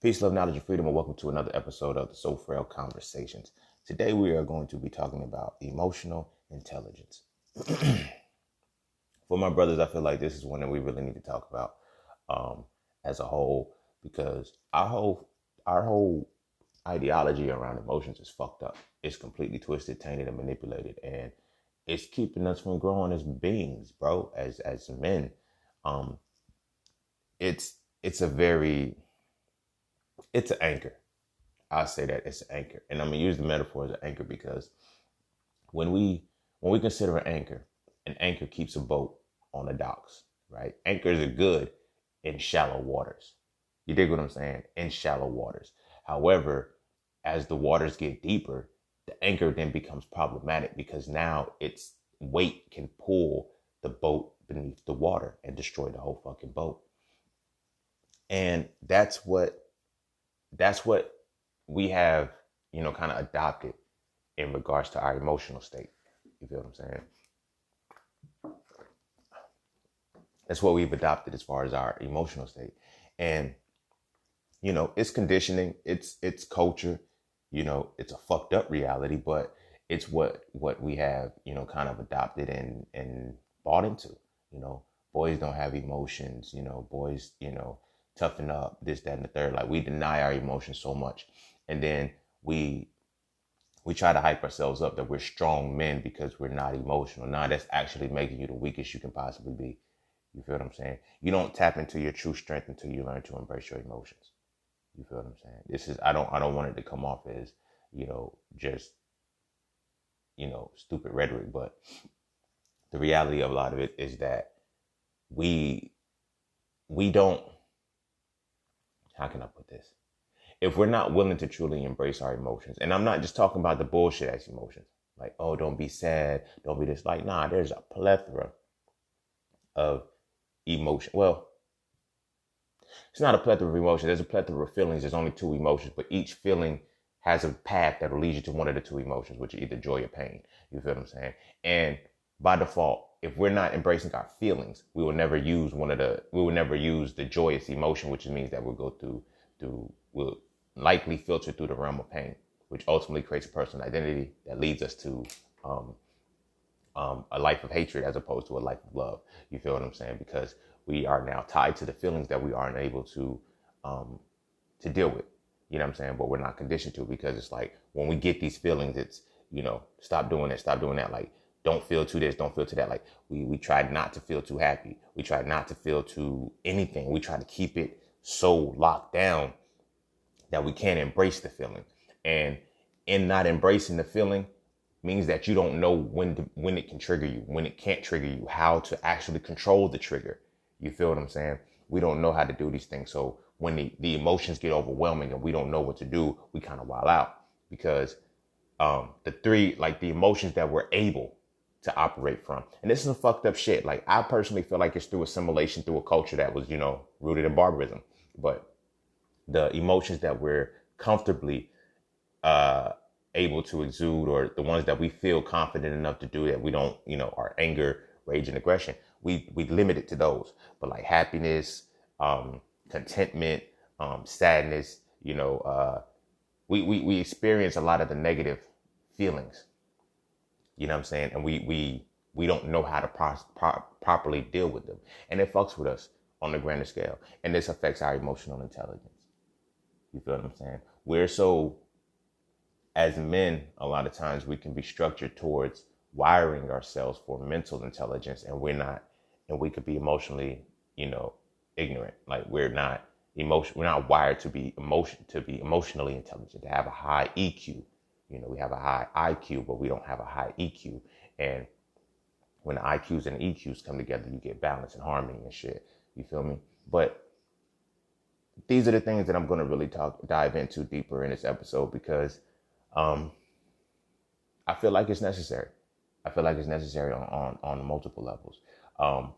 Peace, love, knowledge, and freedom, and welcome to another episode of the Frail Conversations. Today we are going to be talking about emotional intelligence. For my brothers, I feel like this is one that we really need to talk about as a whole, because our whole ideology around emotions is fucked up. It's completely twisted, tainted, and manipulated, and it's keeping us from growing as beings, bro. As men, um, it's it's a very it's an anchor. I'll say that it's an anchor. And I'm gonna use the metaphor as an anchor because when we consider an anchor keeps a boat on the docks, right? Anchors are good in shallow waters. You dig what I'm saying? In shallow waters. However, as the waters get deeper, the anchor then becomes problematic because now its weight can pull the boat beneath the water and destroy the whole fucking boat. And that's what we have, kind of adopted in regards to our emotional state. You feel what I'm saying? That's what we've adopted as far as our emotional state. And, it's conditioning, it's culture, it's a fucked up reality, but it's what we have, kind of adopted and bought into. You know, boys don't have emotions, boys, toughen up, this, that, and the third. Like we deny our emotions so much. And then we try to hype ourselves up that we're strong men because we're not emotional. Nah, that's actually making you the weakest you can possibly be. You feel what I'm saying? You don't tap into your true strength until you learn to embrace your emotions. You feel what I'm saying? I don't want it to come off as, just, stupid rhetoric, but the reality of a lot of it is that we don't, how can I put this? If we're not willing to truly embrace our emotions, and I'm not just talking about the bullshit ass emotions, like, oh, don't be sad, don't be this, like, nah, there's a plethora of emotion. Well, it's not a plethora of emotions. There's a plethora of feelings. There's only two emotions, but each feeling has a path that will lead you to one of the two emotions, which is either joy or pain. You feel what I'm saying? And by default, if we're not embracing our feelings, we will never use the joyous emotion, which means that we'll go we'll likely filter through the realm of pain, which ultimately creates a personal identity that leads us to a life of hatred as opposed to a life of love. You feel what I'm saying? Because we are now tied to the feelings that we aren't able to deal with. You know what I'm saying? But we're not conditioned to, because it's like when we get these feelings, it's, stop doing it, stop doing that. Like, don't feel to this, don't feel to that. Like we try not to feel too happy. We try not to feel to anything. We try to keep it so locked down that we can't embrace the feeling. And in not embracing the feeling means that you don't know when it can trigger you, when it can't trigger you, how to actually control the trigger. You feel what I'm saying? We don't know how to do these things. So when the emotions get overwhelming and we don't know what to do, we kind of wild out, because the emotions that we're able to operate from. And this is some fucked up shit. Like, I personally feel like it's through assimilation, through a culture that was, rooted in barbarism. But the emotions that we're comfortably able to exude, or the ones that we feel confident enough to do, that we don't, our anger, rage, and aggression, we limit it to those. But like happiness, contentment, sadness, we experience a lot of the negative feelings. You know what I'm saying? And we don't know how to properly deal with them. And it fucks with us on the grander scale. And this affects our emotional intelligence. You feel what I'm saying? As men, a lot of times we can be structured towards wiring ourselves for mental intelligence, and we could be emotionally, ignorant. Like, we're not wired to be emotionally intelligent, to have a high EQ. We have a high IQ, but we don't have a high EQ. And when the IQs and the EQs come together, you get balance and harmony and shit. You feel me? But these are the things that I'm going to really dive into deeper in this episode, because I feel like it's necessary. I feel like it's necessary on multiple levels.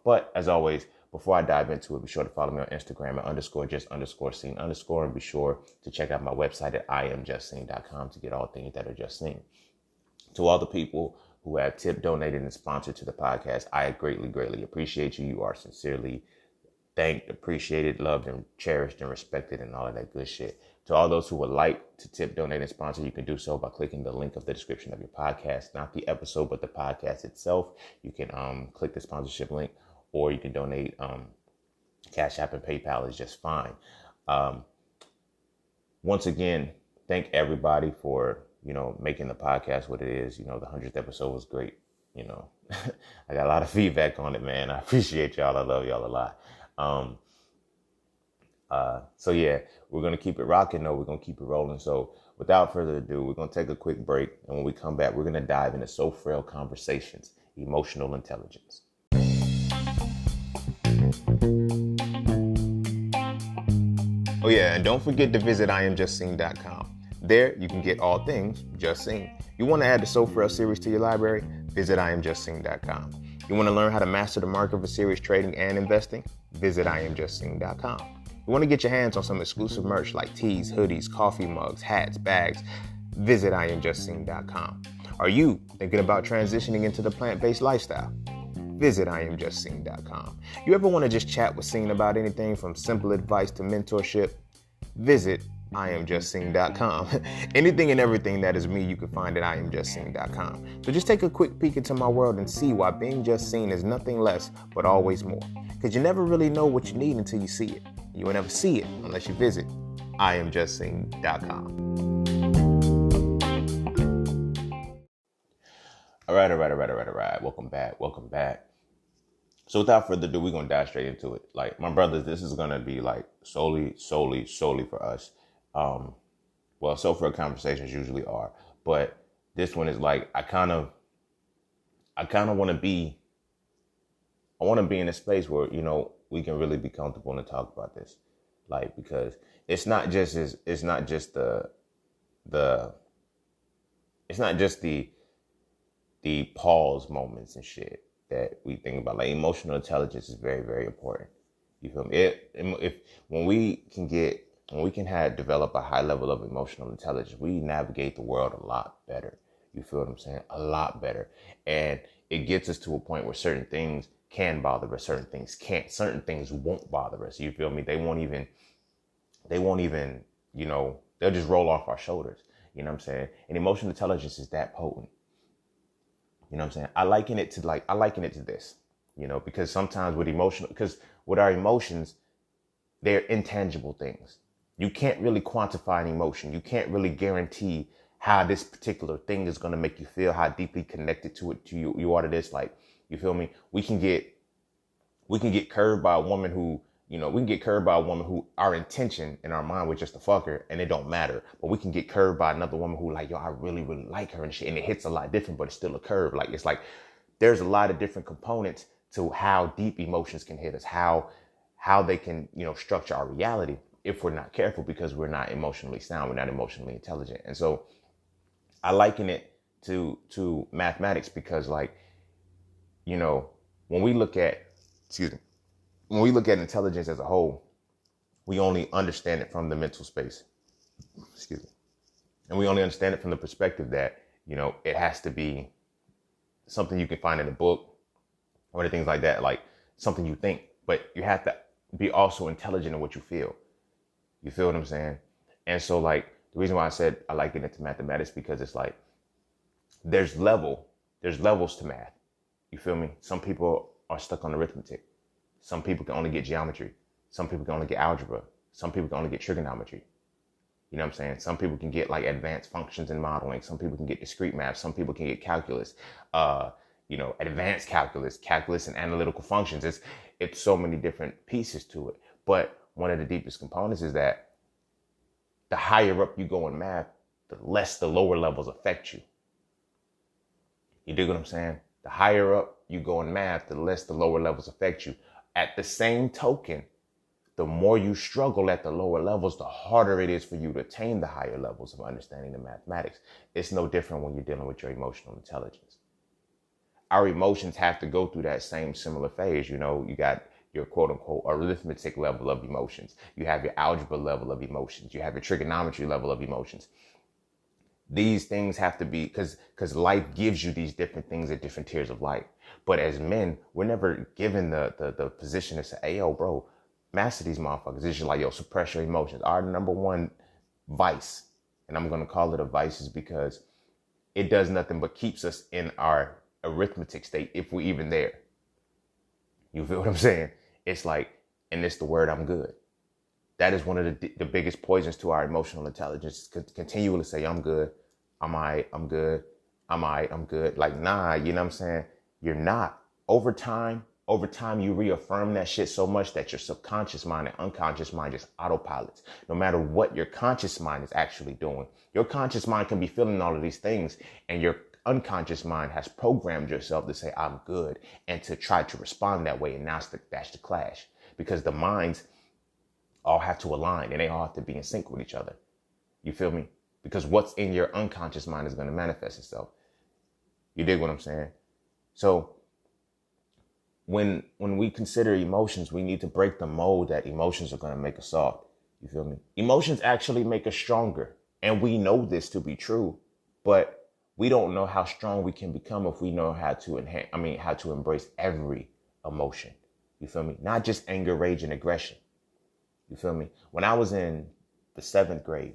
But as always, before I dive into it, be sure to follow me on Instagram at _just_seen_, and be sure to check out my website at iamjustseen.com to get all things that are just seen. To all the people who have tipped, donated, and sponsored to the podcast, I greatly, greatly appreciate you. You are sincerely thanked, appreciated, loved, and cherished, and respected, and all of that good shit. To all those who would like to tip, donate, and sponsor, you can do so by clicking the link of the description of your podcast, not the episode, but the podcast itself. You can click the sponsorship link, or you can donate. Cash App and PayPal is just fine. Once again, thank everybody for, making the podcast what it is. The 100th episode was great. I got a lot of feedback on it, man. I appreciate y'all. I love y'all a lot. So yeah, we're going to keep it rocking though. We're going to keep it rolling. So without further ado, we're going to take a quick break. And when we come back, we're going to dive into So Frail Conversations, emotional intelligence. Oh yeah, and don't forget to visit IamJustSing.com. There you can get all things Just Sing. You want to add the So Frail series to your library? Visit IamJustSing.com. You want to learn how to master the market for serious trading and investing? Visit IamJustSing.com. You want to get your hands on some exclusive merch like tees, hoodies, coffee mugs, hats, bags? Visit IamJustSing.com. Are you thinking about transitioning into the plant-based lifestyle? Visit IamJustSing.com. You ever want to just chat with Sing about anything from simple advice to mentorship? Visit IamJustSing.com. Anything and everything that is me, you can find at IamJustSing.com. So just take a quick peek into my world and see why being just seen is nothing less but always more. Because you never really know what you need until you see it. You will never see it unless you visit IamJustSing.com. All right. Welcome back. So without further ado, we're going to dive straight into it. Like, my brothers, this is going to be like solely for us. So for conversations usually are, but this one is like, I kind of want to be in a space where, we can really be comfortable and talk about this. Like, because it's not just the pause moments and shit that we think about. Like, emotional intelligence is very, very important. You feel me? When we can develop a high level of emotional intelligence, we navigate the world a lot better. You feel what I'm saying? A lot better. And it gets us to a point where certain things can bother us, certain things can't, certain things won't bother us. You feel me? They won't even, they'll just roll off our shoulders. You know what I'm saying? And emotional intelligence is that potent. You know what I'm saying? I liken it to this, because sometimes with our emotions, they're intangible things. You can't really quantify an emotion. You can't really guarantee how this particular thing is going to make you feel, how deeply connected to you are to this. Like, you feel me? We can get curved by a woman who, our intention in our mind was just to fuck her and it don't matter. But we can get curved by another woman who like, yo, I really, really like her and shit. And it hits a lot different, but it's still a curve. Like, it's like, there's a lot of different components to how deep emotions can hit us, how they can, structure our reality if we're not careful, because we're not emotionally sound. We're not emotionally intelligent. And so I liken it to mathematics, because like, when we look at intelligence as a whole, we only understand it from the mental space. And we only understand it from the perspective that, it has to be something you can find in a book or things like that, like something you think, but you have to be also intelligent in what you feel. You feel what I'm saying? And so like, the reason why I said I liken it to mathematics, because it's like, there's levels to math. You feel me? Some people are stuck on arithmetic. Some people can only get geometry. Some people can only get algebra. Some people can only get trigonometry. You know what I'm saying? Some people can get like advanced functions and modeling. Some people can get discrete math. Some people can get calculus, advanced calculus and analytical functions. It's so many different pieces to it. But one of the deepest components is that the higher up you go in math, the less the lower levels affect you. You dig what I'm saying? The higher up you go in math, the less the lower levels affect you. At the same token, the more you struggle at the lower levels, the harder it is for you to attain the higher levels of understanding the mathematics. It's no different when you're dealing with your emotional intelligence. Our emotions have to go through that same similar phase. You got your quote unquote arithmetic level of emotions. You have your algebra level of emotions. You have your trigonometry level of emotions. These things have to be, because life gives you these different things at different tiers of life. But as men, we're never given the position to say, hey, yo, bro, Master these motherfuckers. It's just like, yo, suppress your emotions. Our number one vice, and I'm going to call it a vice, is because it does nothing but keeps us in our arithmetic state, if we even there. You feel what I'm saying? It's like, and it's the word I'm good. That is one of the biggest poisons to our emotional intelligence. Continually say, I'm good. I'm good. I'm good. Like, nah, you know what I'm saying? You're not. Over time, you reaffirm that shit so much that your subconscious mind and unconscious mind just autopilots. No matter what your conscious mind is actually doing, your conscious mind can be feeling all of these things, and your unconscious mind has programmed yourself to say, I'm good, and to try to respond that way. And that's the clash, because the minds all have to align and they all have to be in sync with each other. You feel me? Because what's in your unconscious mind is going to manifest itself. You dig what I'm saying? So when we consider emotions, we need to break the mold that emotions are going to make us soft. You feel me? Emotions actually make us stronger. And we know this to be true, but we don't know how strong we can become if we know how to embrace every emotion. You feel me? Not just anger, rage, and aggression. You feel me? When I was in the seventh grade,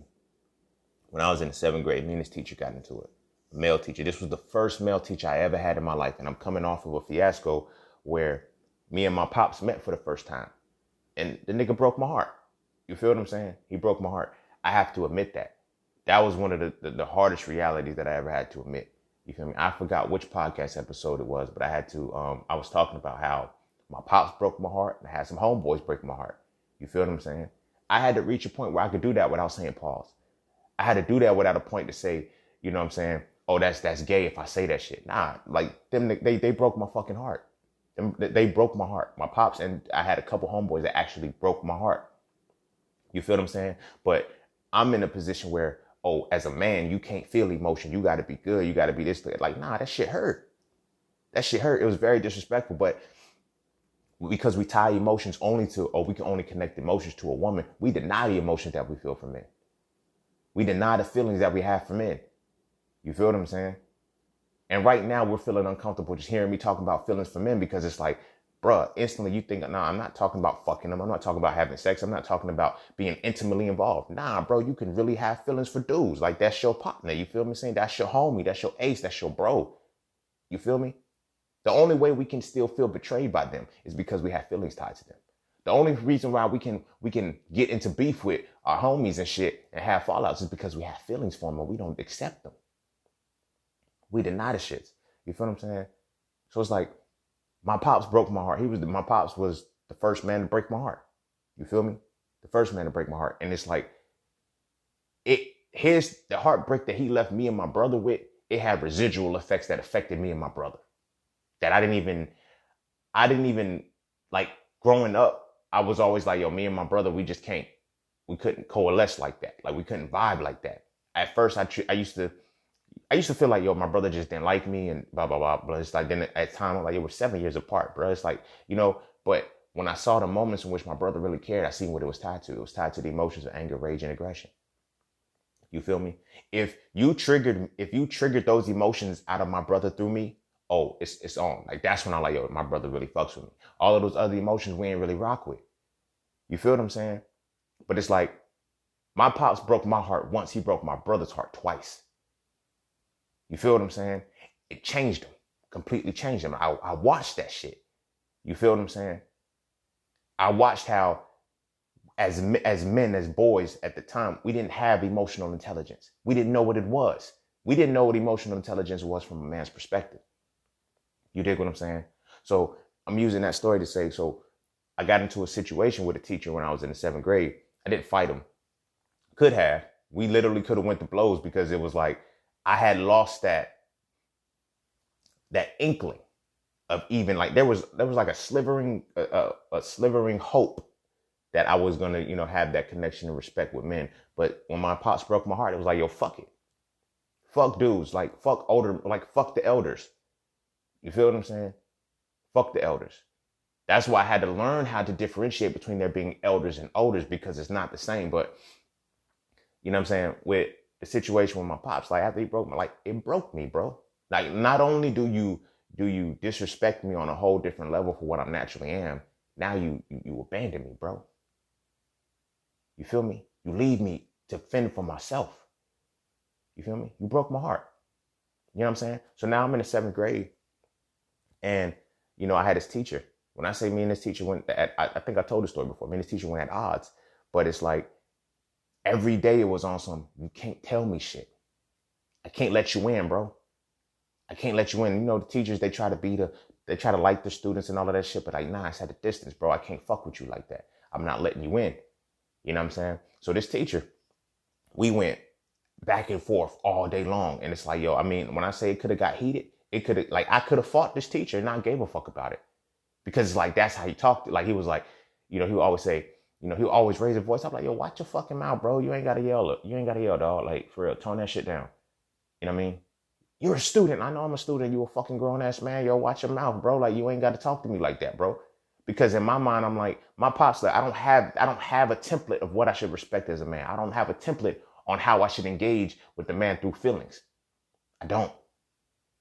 me and this teacher got into it. A male teacher. This was the first male teacher I ever had in my life. And I'm coming off of a fiasco where me and my pops met for the first time. And the nigga broke my heart. You feel what I'm saying? He broke my heart. I have to admit that. That was one of the hardest realities that I ever had to admit. You feel me? I forgot which podcast episode it was, but I had to, I was talking about how my pops broke my heart and I had some homeboys break my heart. You feel what I'm saying? I had to reach a point where I could do that without saying pause. I had to do that without a point to say, you know what I'm saying? Oh, that's gay if I say that shit. Nah, like them, they broke my fucking heart. They broke my heart. My pops, and I had a couple homeboys that actually broke my heart. You feel what I'm saying? But I'm in a position where, oh, as a man, you can't feel emotion. You got to be good. You got to be this. Like, nah, that shit hurt. That shit hurt. It was very disrespectful. But because we tie emotions only to, or we can only connect emotions to a woman, we deny the emotions that we feel for men. We deny the feelings that we have for men. You feel what I'm saying? And right now we're feeling uncomfortable just hearing me talking about feelings for men, because it's like, bruh, instantly you think, nah, I'm not talking about fucking them. I'm not talking about having sex. I'm not talking about being intimately involved. Nah, bro, you can really have feelings for dudes. Like, that's your partner. You feel me? Saying that's your homie. That's your ace. That's your bro. You feel me? The only way we can still feel betrayed by them is because we have feelings tied to them. The only reason why we can get into beef with our homies and shit and have fallouts is because we have feelings for them and we don't accept them. We deny the shits. You feel what I'm saying? So it's like, my pops broke my heart. My pops was the first man to break my heart. You feel me? The first man to break my heart. And it's like, the heartbreak that he left me and my brother with, it had residual effects that affected me and my brother. That I didn't even like, growing up, I was always like, yo, me and my brother, we couldn't coalesce like that. Like, we couldn't vibe like that. At first, I used to feel like, yo, my brother just didn't like me and blah, blah, blah. But it's like, then at time, like, it was 7 years apart, bro. It's like, you know, but when I saw the moments in which my brother really cared, I seen what it was tied to. It was tied to the emotions of anger, rage, and aggression. You feel me? If you triggered those emotions out of my brother through me, oh, it's on. Like, that's when I'm like, yo, my brother really fucks with me. All of those other emotions we ain't really rock with. You feel what I'm saying? But it's like, my pops broke my heart once. He broke my brother's heart twice. You feel what I'm saying? It changed him. Completely changed him. I watched that shit. You feel what I'm saying? I watched how, as men, as boys at the time, we didn't have emotional intelligence. We didn't know what it was. We didn't know what emotional intelligence was from a man's perspective. You dig what I'm saying? So I'm using that story to say, so I got into a situation with a teacher when I was in the 7th grade. I didn't fight him. Could have. We literally could have went to blows, because it was like, I had lost that inkling of even, like, there was like a slivering hope that I was gonna, you know, have that connection and respect with men. But when my pops broke my heart, it was like, yo, fuck it. Fuck dudes. Like, fuck the elders. You feel what I'm saying? Fuck the elders. That's why I had to learn how to differentiate between there being elders and olders, because it's not the same. But, you know what I'm saying? With the situation with my pops, like, after he broke me, like, it broke me, bro. Like, not only do you disrespect me on a whole different level for what I naturally am, Now you abandon me, bro. You feel me? You leave me to fend for myself. You feel me? You broke my heart. You know what I'm saying? So now I'm in the 7th grade, and I had this teacher. When I say me and this teacher went at, I think I told the story before. Me and this teacher went at odds, but it's like every day it was on some, you can't tell me shit. I can't let you in, bro. I can't let you in. The teachers, they try to like the students and all of that shit, but like, nah, it's at a distance, bro. I can't fuck with you like that. I'm not letting you in. You know what I'm saying? So this teacher, we went back and forth all day long. And it's like, yo, I mean, when I say it could have got heated, it could have, like, I could have fought this teacher and not gave a fuck about it. Because it's like, that's how he talked. Like, he was like, he would always say, he would always raise his voice. I'm like, yo, watch your fucking mouth, bro. You ain't got to yell. You ain't got to yell, dog. Like, for real, tone that shit down. You know what I mean? You're a student. I know I'm a student. You a fucking grown ass man. Yo, watch your mouth, bro. Like, you ain't got to talk to me like that, bro. Because in my mind, I'm like, my pops, like, I don't have a template of what I should respect as a man. I don't have a template on how I should engage with the man through feelings. I don't.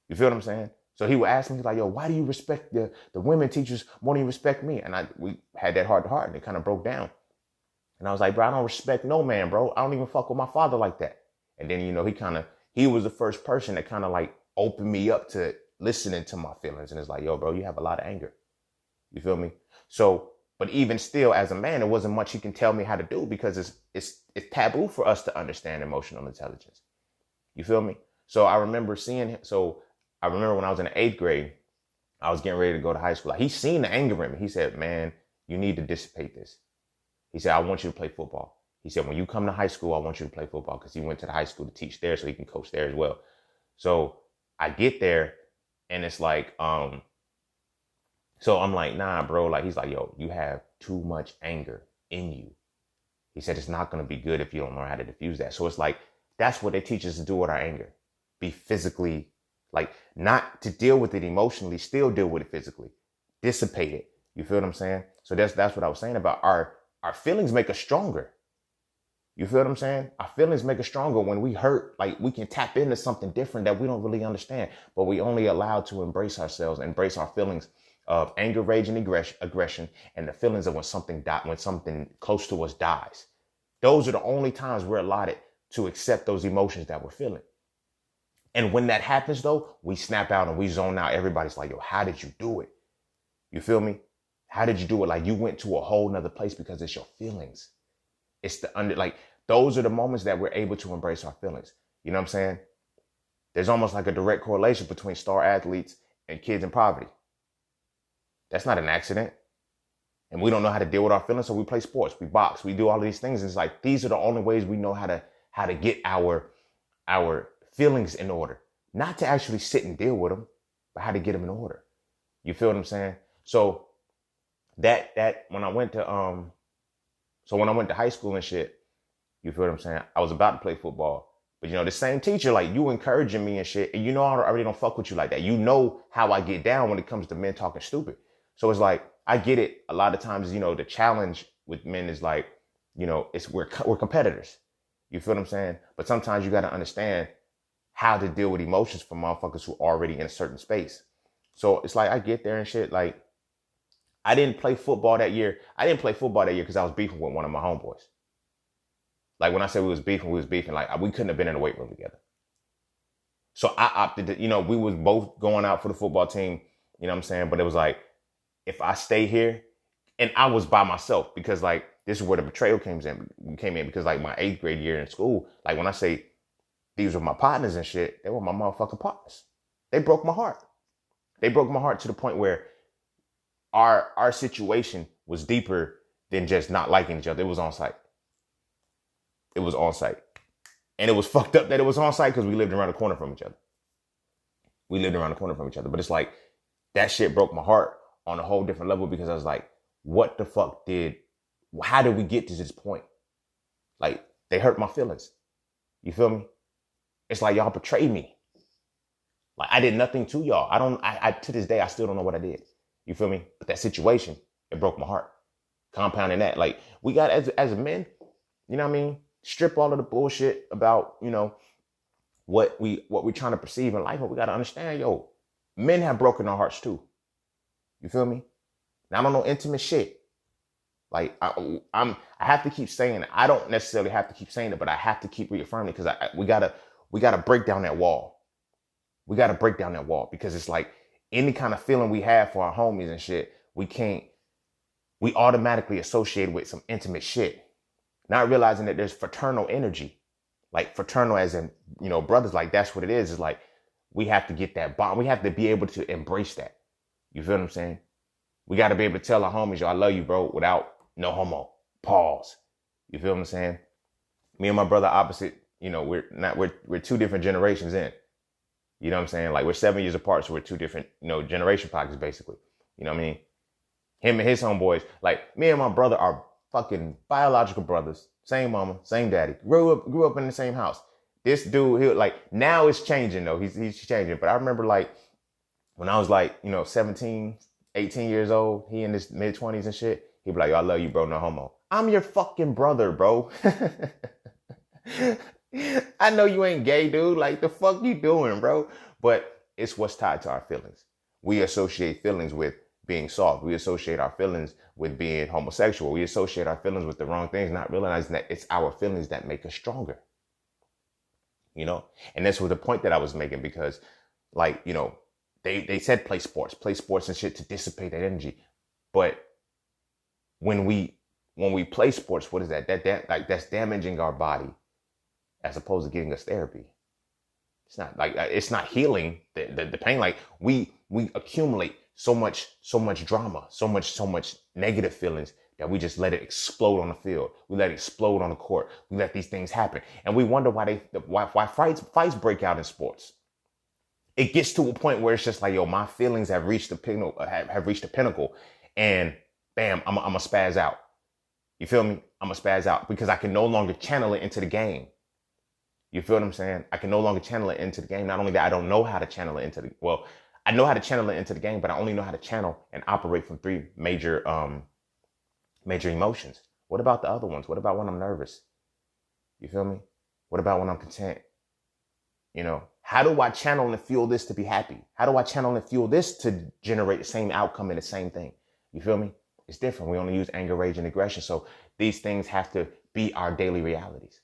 You feel what I'm saying? So he would ask me, like, yo, why do you respect the women teachers more than you respect me? And we had that heart to heart, and it kind of broke down. And I was like, bro, I don't respect no man, bro. I don't even fuck with my father like that. And then, he was the first person that kind of like opened me up to listening to my feelings. And it's like, yo, bro, you have a lot of anger. You feel me? So, but even still, as a man, there wasn't much he can tell me how to do, because it's taboo for us to understand emotional intelligence. You feel me? So I remember when I was in the 8th grade, I was getting ready to go to high school. Like, he seen the anger in me. He said, man, you need to dissipate this. He said, I want you to play football. He said, when you come to high school, I want you to play football, because he went to the high school to teach there so he can coach there as well. So I get there, and it's like, so I'm like, nah, bro. Like, he's like, yo, you have too much anger in you. He said, it's not going to be good if you don't know how to diffuse that. So it's like, that's what they teach us to do with our anger. Be physically, like, not to deal with it emotionally, still deal with it physically. Dissipate it. You feel what I'm saying? So that's what I was saying about our feelings make us stronger. You feel what I'm saying? Our feelings make us stronger. When we hurt, like, we can tap into something different that we don't really understand, but we only allowed to embrace ourselves, embrace our feelings of anger, rage, and aggression, and the feelings of when something close to us dies. Those are the only times we're allotted to accept those emotions that we're feeling. And when that happens, though, we snap out and we zone out. Everybody's like, yo, how did you do it? You feel me? How did you do it? Like, you went to a whole nother place because it's your feelings. It's those are the moments that we're able to embrace our feelings. You know what I'm saying? There's almost like a direct correlation between star athletes and kids in poverty. That's not an accident. And we don't know how to deal with our feelings, so we play sports, we box, we do all of these things. And it's like, these are the only ways we know how to get our feelings in order. Not to actually sit and deal with them, but how to get them in order. You feel what I'm saying? So that when I went to high school and shit, you feel what I'm saying? I was about to play football. But the same teacher, like, you encouraging me and shit, and I already don't fuck with you like that. You know how I get down when it comes to men talking stupid. So it's like, I get it. A lot of times, the challenge with men is like, we're competitors. You feel what I'm saying? But sometimes you got to understand how to deal with emotions for motherfuckers who are already in a certain space. So it's like, I get there and shit. Like, I didn't play football that year. I didn't play football that year because I was beefing with one of my homeboys. Like, when I say we was beefing. Like, we couldn't have been in the weight room together. So I opted to, we was both going out for the football team. You know what I'm saying? But it was like, if I stay here, and I was by myself, because like, this is where the betrayal came in because like my 8th grade year in school, like, when I say these were my partners and shit, they were my motherfucking partners. They broke my heart. They broke my heart to the point where our situation was deeper than just not liking each other. It was on site. It was on site. And it was fucked up that it was on site because we lived around the corner from each other. But it's like, that shit broke my heart on a whole different level, because I was like, what the fuck how did we get to this point? Like, they hurt my feelings. You feel me? It's like, y'all betrayed me. Like, I did nothing to y'all. I to this day, I still don't know what I did. You feel me? But that situation, it broke my heart. Compounding that, like, we got, as men, you know what I mean? Strip all of the bullshit about, what we're trying to perceive in life. But we got to understand, men have broken our hearts too. You feel me? Not on no intimate shit. Like I have to keep saying it. I don't necessarily have to keep saying it, but I have to keep reaffirming because we gotta break down that wall. We gotta break down that wall because it's like any kind of feeling we have for our homies and shit, we automatically associate with some intimate shit. Not realizing that there's fraternal energy, like fraternal as in, brothers, like that's what it is. It's like, we have to get that bond. We have to be able to embrace that. You feel what I'm saying? We got to be able to tell our homies, yo, I love you, bro, without no homo. Pause. You feel what I'm saying? Me and my brother opposite, we're two different generations in. You know what I'm saying? Like, we're 7 years apart, so we're two different, generation pockets, basically. You know what I mean? Him and his homeboys, like, me and my brother are fucking biological brothers. Same mama, same daddy. Grew up in the same house. This dude, now it's changing, though. He's changing. But I remember, when I was, 17, 18 years old, he in his mid-20s and shit, he'd be like, yo, I love you, bro, no homo. I'm your fucking brother, bro. I know you ain't gay, dude. Like, the fuck you doing, bro? But it's what's tied to our feelings. We associate feelings with being soft. We associate our feelings with being homosexual. We associate our feelings with the wrong things, not realizing that it's our feelings that make us stronger. And that's what the point that I was making, because they said play sports and shit to dissipate that energy. But when we play sports, what is that? That's damaging our body as opposed to giving us therapy. It's not healing the pain. Like we accumulate so much drama, so much negative feelings that we just let it explode on the field. We let it explode on the court. We let these things happen. And we wonder why fights break out in sports. It gets to a point where it's just like, yo, my feelings have reached the pinnacle, and bam, I'm a spaz out. You feel me? I'm a spaz out because I can no longer channel it into the game. You feel what I'm saying? I can no longer channel it into the game. Not only that, I don't know how to channel it I know how to channel it into the game, but I only know how to channel and operate from three major emotions. What about the other ones? What about when I'm nervous? You feel me? What about when I'm content? How do I channel and fuel this to be happy? How do I channel and fuel this to generate the same outcome and the same thing? You feel me? It's different. We only use anger, rage, and aggression. So these things have to be our daily realities.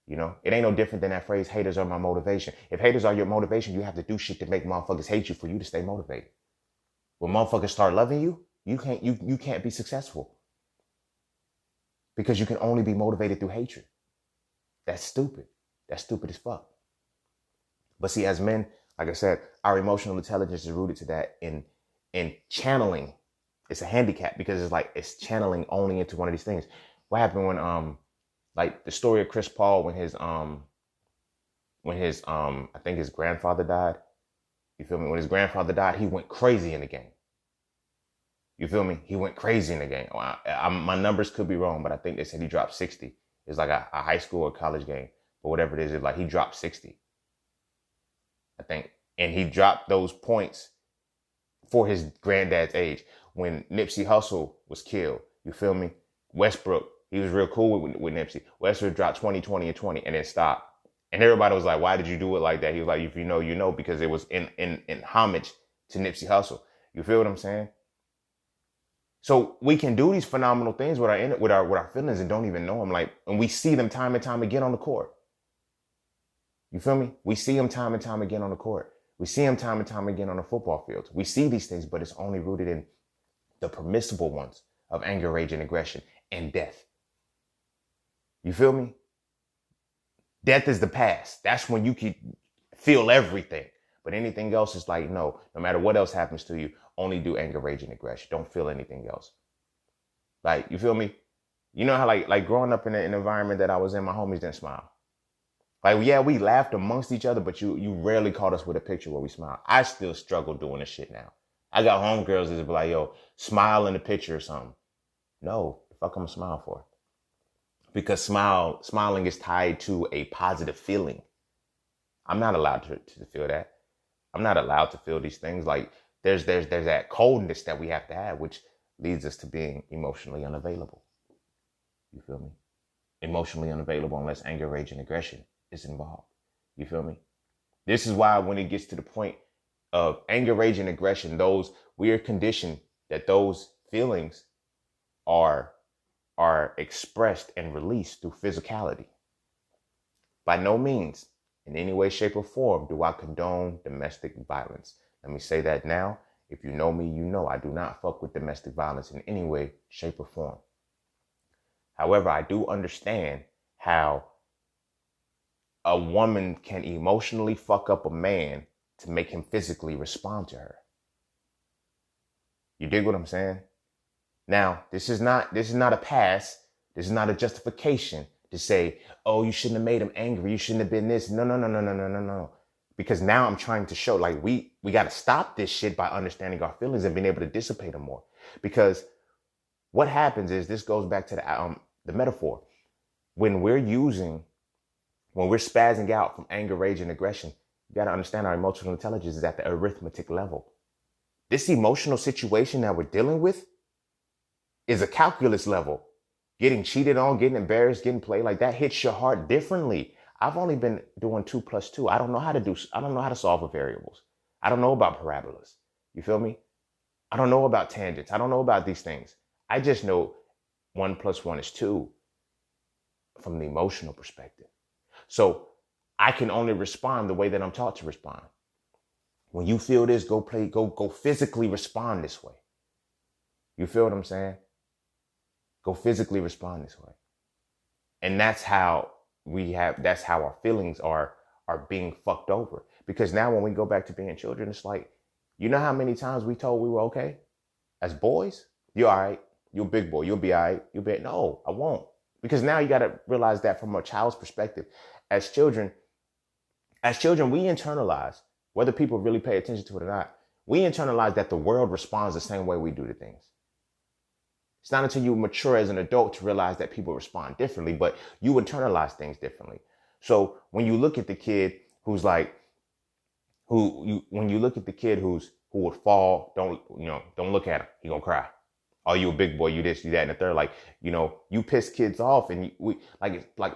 It ain't no different than that phrase, haters are my motivation. If haters are your motivation, you have to do shit to make motherfuckers hate you for you to stay motivated. When motherfuckers start loving you, you can't be successful. Because you can only be motivated through hatred. That's stupid. That's stupid as fuck. But see, as men, like I said, our emotional intelligence is rooted to that in channeling. It's a handicap because it's channeling only into one of these things. What happened when the story of Chris Paul when his I think his grandfather died. You feel me? When his grandfather died, he went crazy in the game. You feel me? He went crazy in the game. My numbers could be wrong, but I think they said he dropped 60. It's like a high school or college game, but whatever it is, it's like he dropped 60. I think. And he dropped those points for his granddad's age. When Nipsey Hussle was killed, you feel me? Westbrook, he was real cool with Nipsey. Westbrook dropped 20, 20, and 20 and then stopped. And everybody was like, why did you do it like that? He was like, if you know, you know, because it was in homage to Nipsey Hussle. You feel what I'm saying? So we can do these phenomenal things with our feelings and don't even know them. And we see them time and time again on the court. You feel me? We see them time and time again on the court. We see them time and time again on the football fields. We see these things, but it's only rooted in the permissible ones of anger, rage, and aggression and death. You feel me? Death is the past. That's when you can feel everything. But anything else is like, no matter what else happens to you, only do anger, rage, and aggression. Don't feel anything else. You feel me? You know how like growing up in an environment that I was in, my homies didn't smile. Yeah, we laughed amongst each other, but you rarely caught us with a picture where we smile. I still struggle doing this shit now. I got homegirls that be like, yo, smile in the picture or something. No, the fuck I'm gonna smile for? Because smiling is tied to a positive feeling. I'm not allowed to feel that. I'm not allowed to feel these things. There's that coldness that we have to have, which leads us to being emotionally unavailable. You feel me? Emotionally unavailable unless anger, rage, and aggression is involved. You feel me? This is why when it gets to the point of anger, rage, and aggression, we are conditioned that those feelings are expressed and released through physicality. By no means, in any way, shape, or form, do I condone domestic violence. Let me say that now. If you know me, you know I do not fuck with domestic violence in any way, shape, or form. However, I do understand how a woman can emotionally fuck up a man to make him physically respond to her. You dig what I'm saying? Now, this is not a pass. This is not a justification to say, oh, you shouldn't have made him angry. You shouldn't have been this. No. Because now I'm trying to show, like, we got to stop this shit by understanding our feelings and being able to dissipate them more. Because what happens is, this goes back to the metaphor. When we're spazzing out from anger, rage, and aggression, you got to understand our emotional intelligence is at the arithmetic level. This emotional situation that we're dealing with is a calculus level. Getting cheated on, getting embarrassed, getting played, like that hits your heart differently. I've only been doing 2 + 2. I don't know how to solve for variables. I don't know about parabolas. You feel me? I don't know about tangents. I don't know about these things. I just know 1 + 1 is 2 from the emotional perspective. So I can only respond the way that I'm taught to respond. When you feel this, go physically respond this way. You feel what I'm saying? Go physically respond this way. And that's how our feelings are being fucked over. Because now when we go back to being children, it's like, you know how many times we told we were okay? As boys, you're all right. You're a big boy. You'll be all right. No, I won't. Because now you got to realize that from a child's perspective. As children, we internalize, whether people really pay attention to it or not, we internalize that the world responds the same way we do to things. It's not until you mature as an adult to realize that people respond differently, but you internalize things differently. So when you look at the kid who would fall, don't look at him. He gonna cry. Oh, you a big boy, you this, you that, and the third. Like, you piss kids off, and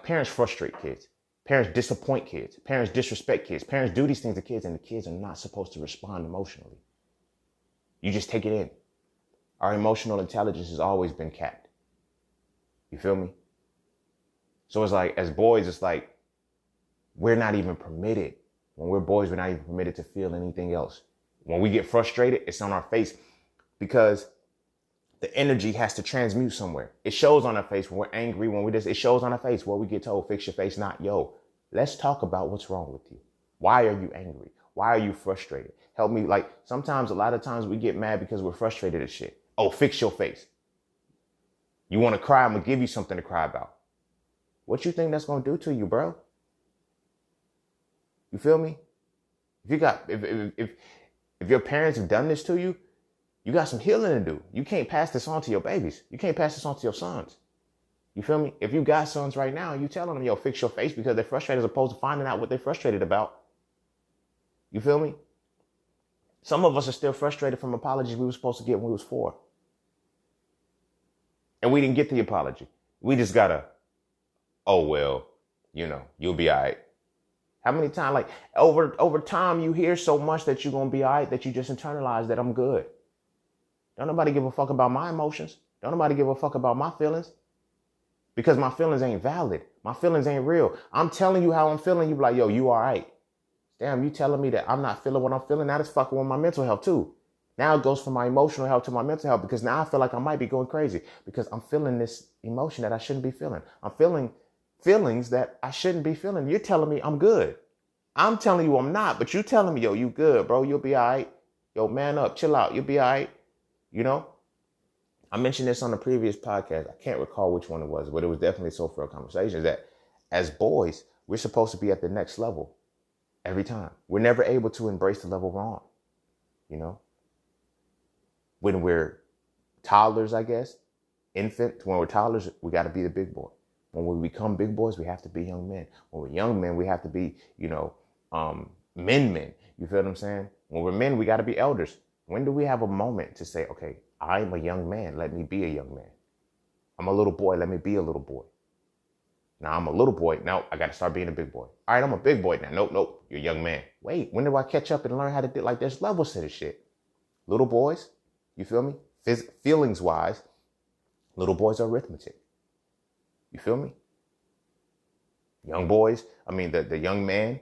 parents frustrate kids. Parents disappoint kids. Parents disrespect kids. Parents do these things to kids, and the kids are not supposed to respond emotionally. You just take it in. Our emotional intelligence has always been capped. You feel me? So it's like, as boys, it's like, we're not even permitted. When we're boys, we're not even permitted to feel anything else. When we get frustrated, it's on our face, because the energy has to transmute somewhere. It shows on our face when we're angry, it shows on our face. What we get told, fix your face, not, yo, let's talk about what's wrong with you. Why are you angry? Why are you frustrated? Help me. Like, a lot of times we get mad because we're frustrated at shit. Oh, fix your face. You want to cry? I'm going to give you something to cry about. What you think that's going to do to you, bro? You feel me? If your parents have done this to you, you got some healing to do. You can't pass this on to your babies. You can't pass this on to your sons. You feel me? If you got sons right now, you telling them, yo, fix your face because they're frustrated, as opposed to finding out what they're frustrated about. You feel me? Some of us are still frustrated from apologies we were supposed to get when we was 4. And we didn't get the apology. We just gotta, oh, well, you'll be all right. How many times, like, over time, you hear so much that you're going to be all right that you just internalize that I'm good. Don't nobody give a fuck about my emotions. Don't nobody give a fuck about my feelings. Because my feelings ain't valid. My feelings ain't real. I'm telling you how I'm feeling. You be like, yo, you all right. Damn, you telling me that I'm not feeling what I'm feeling? That is fucking with my mental health too. Now it goes from my emotional health to my mental health, because now I feel like I might be going crazy because I'm feeling this emotion that I shouldn't be feeling. I'm feeling feelings that I shouldn't be feeling. You're telling me I'm good. I'm telling you I'm not, but you telling me, yo, you good, bro. You'll be all right. Yo, man up, chill out. You'll be all right. I mentioned this on the previous podcast. I can't recall which one it was, but it was definitely So Frail Conversations, that as boys, we're supposed to be at the next level every time. We're never able to embrace the level wrong. When we're toddlers, I guess, when we're toddlers, we got to be the big boy. When we become big boys, we have to be young men. When we're young men, we have to be, men. You feel what I'm saying? When we're men, we got to be elders. When do we have a moment to say, okay, I'm a young man, let me be a young man. I'm a little boy, let me be a little boy. Now I'm a little boy, now I got to start being a big boy. All right, I'm a big boy now. Nope, you're a young man. Wait, when do I catch up and learn how to do, like, there's levels to this shit. Little boys, you feel me? feelings wise, little boys are arithmetic. You feel me? Young boys, I mean, the young man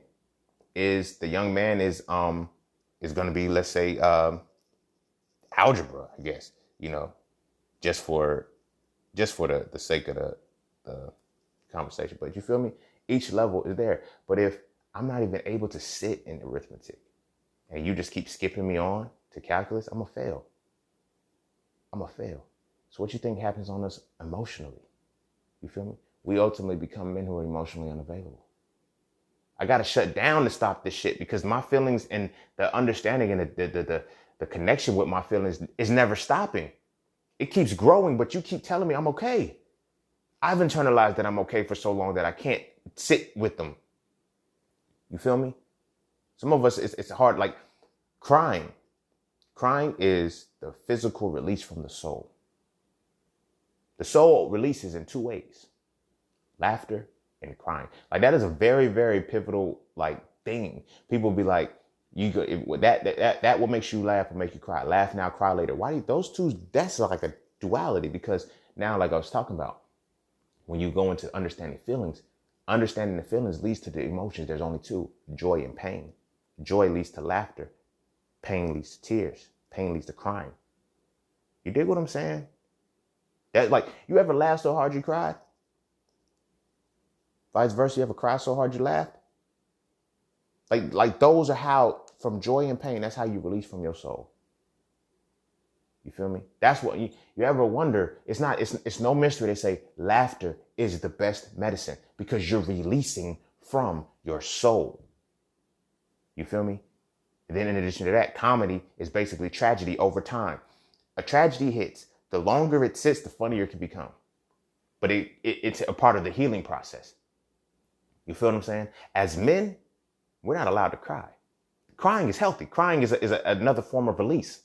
is going to be, let's say, algebra, I guess, just for the sake of the conversation. But you feel me? Each level is there. But if I'm not even able to sit in arithmetic and you just keep skipping me on to calculus, I'm going to fail. So what you think happens on us emotionally? You feel me? We ultimately become men who are emotionally unavailable. I got to shut down to stop this shit because my feelings and the understanding and the connection with my feelings is never stopping. It keeps growing, but you keep telling me I'm okay. I've internalized that I'm okay for so long that I can't sit with them. You feel me? Some of us, it's hard, like crying. Crying is the physical release from the soul. The soul releases in two ways: laughter and crying. Like that is a very, very pivotal thing. People be like, that what makes you laugh or make you cry. Laugh now, cry later. Why those two? That's like a duality, because now, like I was talking about, when you go into understanding the feelings leads to the emotions. There's only two: joy and pain. Joy leads to laughter. Pain leads to tears. Pain leads to crying. You dig what I'm saying? That, like, you ever laughed so hard you cried? Vice versa, you ever cried so hard you laughed? Like those are how, from joy and pain, that's how you release from your soul. You feel me? That's what you ever wonder. It's no mystery. They say laughter is the best medicine because you're releasing from your soul. You feel me? And then in addition to that, comedy is basically tragedy over time. A tragedy hits. The longer it sits, the funnier it can become. But it's a part of the healing process. You feel what I'm saying? As men, we're not allowed to cry. Crying is healthy. Crying is another form of release.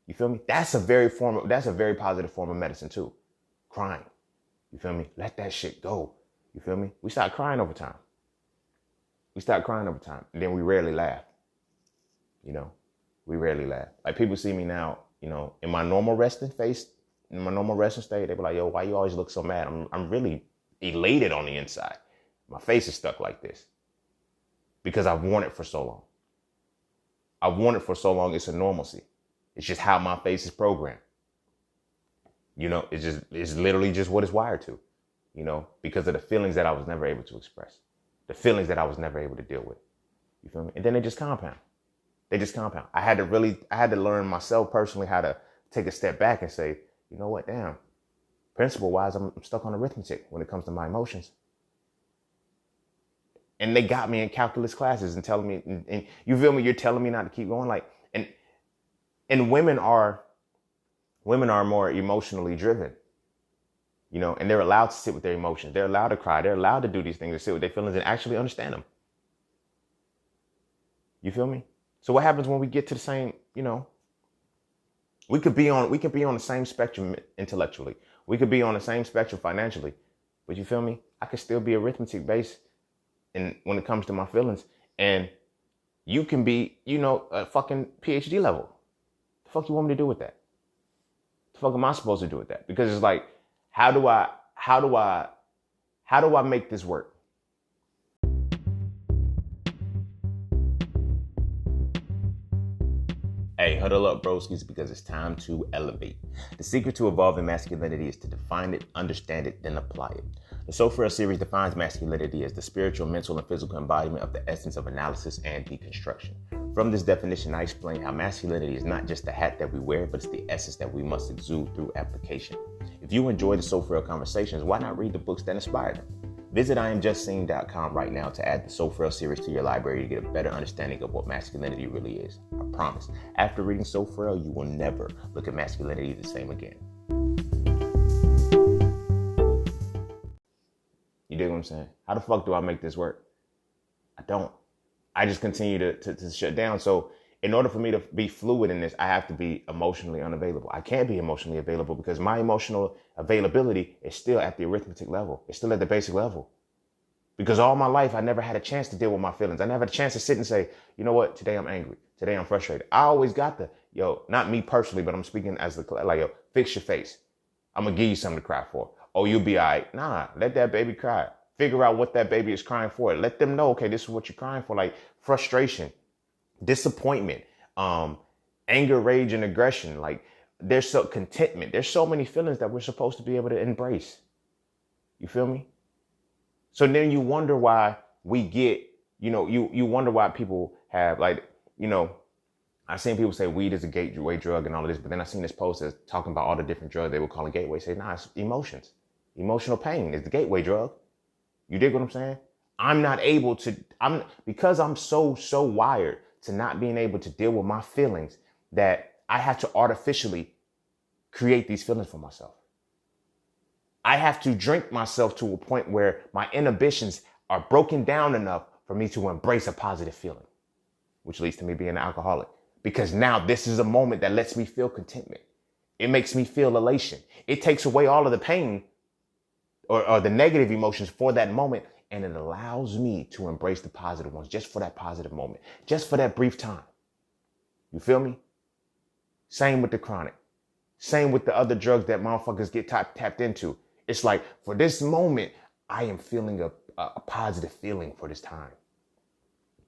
You feel me? That's a very positive form of medicine too. Crying. You feel me? Let that shit go. You feel me? We start crying over time. And then we rarely laugh. We rarely laugh. Like, people see me now, in my normal resting face, in my normal resting state, they be like, yo, why you always look so mad? I'm really elated on the inside. My face is stuck like this because I've worn it for so long. It's a normalcy. It's just how my face is programmed. It's literally just what it's wired to, because of the feelings that I was never able to express, the feelings that I was never able to deal with. You feel me? And then they just compound. I had to learn myself personally how to take a step back and say, you know what, damn, principle wise, I'm stuck on arithmetic when it comes to my emotions. And they got me in calculus classes and telling me, and you feel me? You're telling me not to keep going. And women are more emotionally driven, and they're allowed to sit with their emotions. They're allowed to cry. They're allowed to do these things, to sit with their feelings and actually understand them. You feel me? So what happens when we get to the same, we could be on the same spectrum intellectually. We could be on the same spectrum financially, but you feel me? I could still be arithmetic based when it comes to my feelings, and you can be, a fucking PhD level. The fuck you want me to do with that? The fuck am I supposed to do with that? Because it's like, how do I make this work? Hey, huddle up, broskies, because it's time to elevate. The secret to evolving masculinity is to define it, understand it, then apply it. The So Frail series defines masculinity as the spiritual, mental, and physical embodiment of the essence of analysis and deconstruction. From this definition, I explain how masculinity is not just the hat that we wear, but it's the essence that we must exude through application. If you enjoy the So Frail conversations, why not read the books that inspire them? Visit IamJustSeen.com right now to add the So Frail series to your library to get a better understanding of what masculinity really is. I promise. After reading So Frail, you will never look at masculinity the same again. You dig what I'm saying? How the fuck do I make this work? I don't. I just continue to shut down. So in order for me to be fluid in this, I have to be emotionally unavailable. I can't be emotionally available because my emotional availability is still at the arithmetic level. It's still at the basic level. Because all my life, I never had a chance to deal with my feelings. I never had a chance to sit and say, you know what? Today I'm angry. Today I'm frustrated. I always got yo, not me personally, but I'm speaking as the, like, yo, fix your face. I'm going to give you something to cry for. Oh, you'll be all right. Nah, let that baby cry. Figure out what that baby is crying for. Let them know, okay, this is what you're crying for. Like frustration, disappointment, anger, rage, and aggression. Like there's so contentment. There's so many feelings that we're supposed to be able to embrace. You feel me? So then you wonder why we get, you wonder why people have like, I've seen people say weed is a gateway drug and all of this, but then I seen this post that's talking about all the different drugs they were calling gateway. Say, nah, it's emotions. Emotional pain is the gateway drug. You dig what I'm saying? Because I'm so wired to not being able to deal with my feelings that I have to artificially create these feelings for myself. I have to drink myself to a point where my inhibitions are broken down enough for me to embrace a positive feeling, which leads to me being an alcoholic. Because now this is a moment that lets me feel contentment. It makes me feel elation. It takes away all of the pain or the negative emotions for that moment. And it allows me to embrace the positive ones just for that positive moment, just for that brief time. You feel me? Same with the chronic. Same with the other drugs that motherfuckers get tapped into. It's like, for this moment, I am feeling a positive feeling for this time.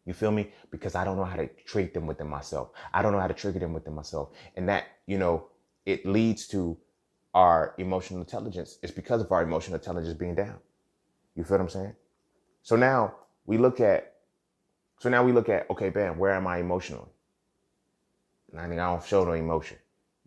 You feel me? Because I don't know how to treat them within myself. I don't know how to trigger them within myself. And that, it leads to our emotional intelligence. It's because of our emotional intelligence being down. You feel what I'm saying? So now we look at, okay, bam, where am I emotionally? And I don't show no emotion.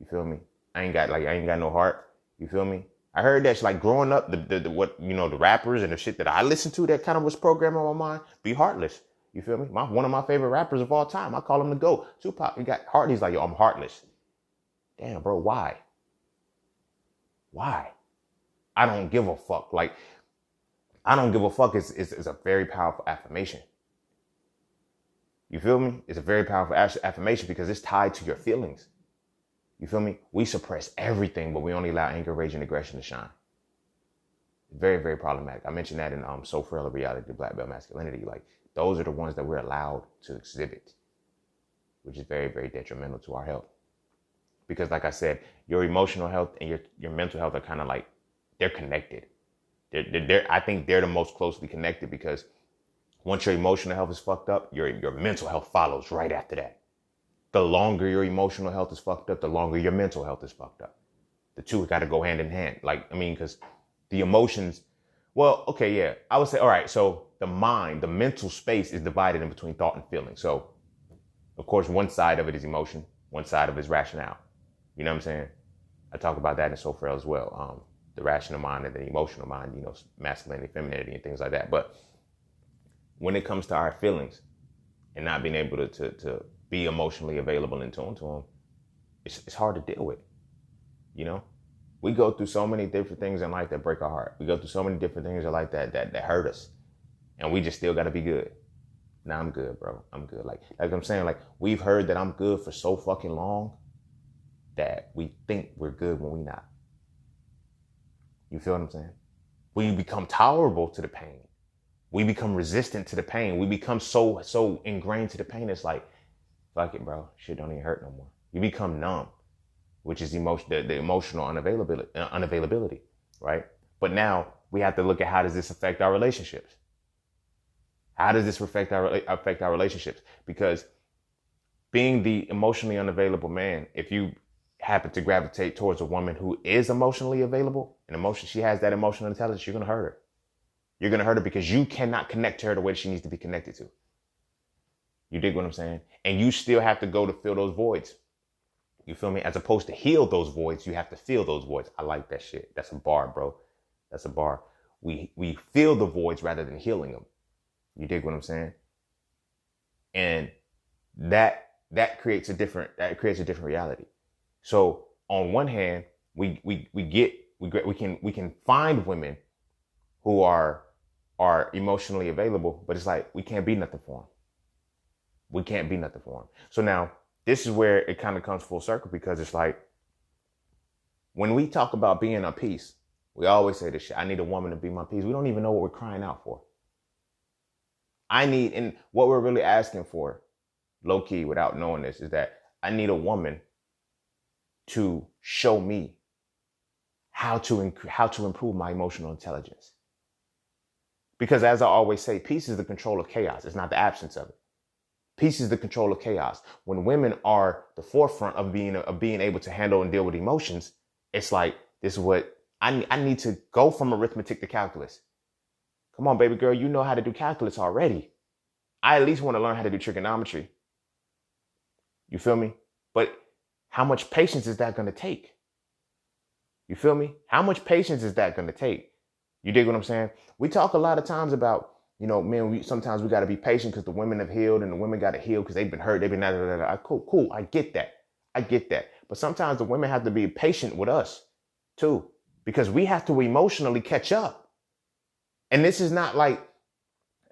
You feel me? I ain't got no heart. You feel me? I heard that like growing up, the rappers and the shit that I listened to that kind of was programmed on my mind, be heartless. You feel me? One of my favorite rappers of all time. I call him the GOAT. Tupac, he got heart. He's like, yo, I'm heartless. Damn, bro, why? Why? I don't give a fuck. Like, I don't give a fuck is a very powerful affirmation. You feel me? It's a very powerful affirmation because it's tied to your feelings. You feel me? We suppress everything, but we only allow anger, rage, and aggression to shine. Very, very problematic. I mentioned that in So Frail, Reality, the Black Belt Masculinity. Like, those are the ones that we're allowed to exhibit, which is very, very detrimental to our health. Because like I said, your emotional health and your mental health are kind of like, they're connected. I think they're the most closely connected because once your emotional health is fucked up, your mental health follows right after that. The longer your emotional health is fucked up, the longer your mental health is fucked up. The two got to go hand in hand. Because the emotions, well, okay, yeah. I would say, all right, so the mind, the mental space is divided in between thought and feeling. So, of course, one side of it is emotion, one side of it is rationale. You know what I'm saying? I talk about that in So Frail as well. The rational mind and the emotional mind, masculinity, femininity, and things like that. But when it comes to our feelings and not being able to be emotionally available and tuned to them, it's hard to deal with. We go through so many different things in life that break our heart. We go through so many different things in life that hurt us, and we just still got to be good. Nah, I'm good, bro. I'm good. Like I'm saying, like we've heard that I'm good for so fucking long that we think we're good when we're not. You feel what I'm saying? We become tolerable to the pain. We become resistant to the pain. We become so ingrained to the pain. It's like, fuck it, bro. Shit don't even hurt no more. You become numb, which is the emotional unavailability, right? But now we have to look at how does this affect our relationships? How does this affect our relationships? Because being the emotionally unavailable man, if you happen to gravitate towards a woman who is emotionally available and she has that emotional intelligence, you're going to hurt her. You're going to hurt her because you cannot connect to her the way she needs to be connected to. You dig what I'm saying? And you still have to go to fill those voids. You feel me? As opposed to heal those voids, you have to fill those voids. I like that shit. That's a bar, bro. That's a bar. We fill the voids rather than healing them. You dig what I'm saying? And that creates a different reality. So on one hand, we can find women who are emotionally available, but it's like we can't be nothing for them. We can't be nothing for them. So now this is where it kind of comes full circle, because it's like when we talk about being at peace, we always say this shit. I need a woman to be my peace. We don't even know what we're crying out for. And what we're really asking for, low key, without knowing this, is that I need a woman to show me how to improve my emotional intelligence. Because as I always say, peace is the control of chaos. It's not the absence of it. Peace is the control of chaos. When women are the forefront of being able to handle and deal with emotions, it's like, this is what I need to go from arithmetic to calculus. Come on, baby girl, you know how to do calculus already. I at least want to learn how to do trigonometry. You feel me? But how much patience is that going to take? You feel me? How much patience is that going to take? You dig what I'm saying? We talk a lot of times about, men, sometimes we got to be patient because the women have healed and the women got to heal because they've been hurt. They've been cool. I get that. But sometimes the women have to be patient with us too, because we have to emotionally catch up. And this is not like,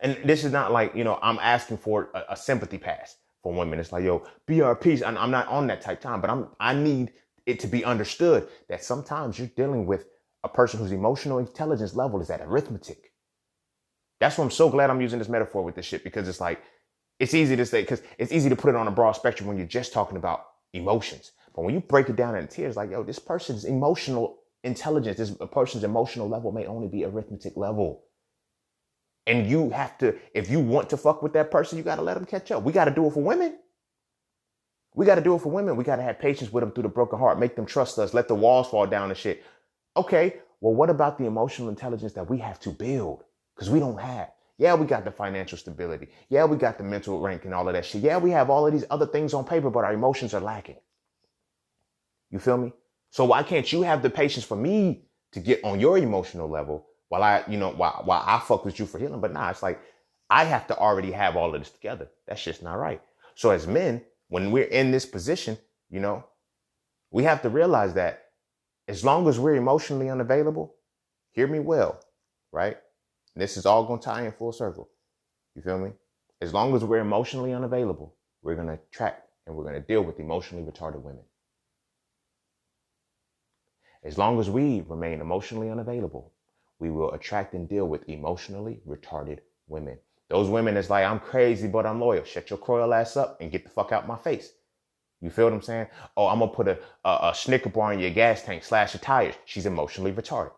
I'm asking for a sympathy pass for women. It's like, yo, be our peace. I'm not on that type time, but I need it to be understood that sometimes you're dealing with a person whose emotional intelligence level is at arithmetic. That's why I'm so glad I'm using this metaphor with this shit, because it's like, it's easy to say, because it's easy to put it on a broad spectrum when you're just talking about emotions. But when you break it down into tiers, like, yo, this person's emotional intelligence, this person's emotional level may only be arithmetic level. And you have to, if you want to fuck with that person, you got to let them catch up. We got to do it for women. We got to have patience with them through the broken heart, make them trust us, let the walls fall down and shit. Okay, well, what about the emotional intelligence that we have to build? Because we don't have. Yeah, we got the financial stability. Yeah, we got the mental rank and all of that shit. Yeah, we have all of these other things on paper, but our emotions are lacking. You feel me? So why can't you have the patience for me to get on your emotional level while I fuck with you for healing? But nah, it's like, I have to already have all of this together. That's just not right. So as men, when we're in this position, we have to realize that as long as we're emotionally unavailable, hear me well, right? And this is all going to tie in full circle. You feel me? As long as we're emotionally unavailable, we're going to attract and we're going to deal with emotionally retarded women. As long as we remain emotionally unavailable, we will attract and deal with emotionally retarded women. Those women that's like, I'm crazy, but I'm loyal. Shut your coil ass up and get the fuck out my face. You feel what I'm saying? Oh, I'm going to put a Snicker bar in your gas tank, slash your tires. She's emotionally retarded.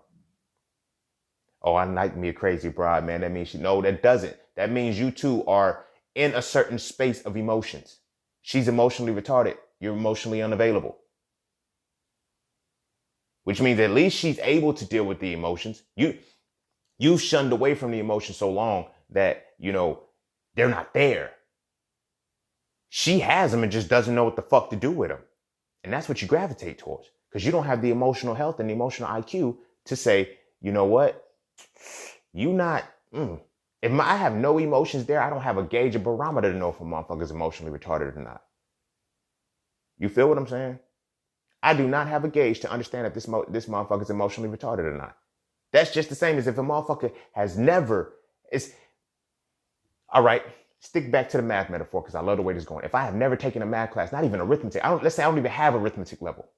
Oh, I like me a crazy bride, man. That means no, that doesn't. That means you two are in a certain space of emotions. She's emotionally retarded. You're emotionally unavailable. Which means at least she's able to deal with the emotions. You've shunned away from the emotions so long that, they're not there. She has them and just doesn't know what the fuck to do with them. And that's what you gravitate towards, because you don't have the emotional health and the emotional IQ to say, you know what? If I have no emotions there, I don't have a gauge, a barometer to know if a motherfucker's emotionally retarded or not. You feel what I'm saying? I do not have a gauge to understand if this motherfucker's emotionally retarded or not. That's just the same as if a motherfucker has never, all right, stick back to the math metaphor, because I love the way this is going. If I have never taken a math class, not even arithmetic, let's say I don't even have arithmetic level,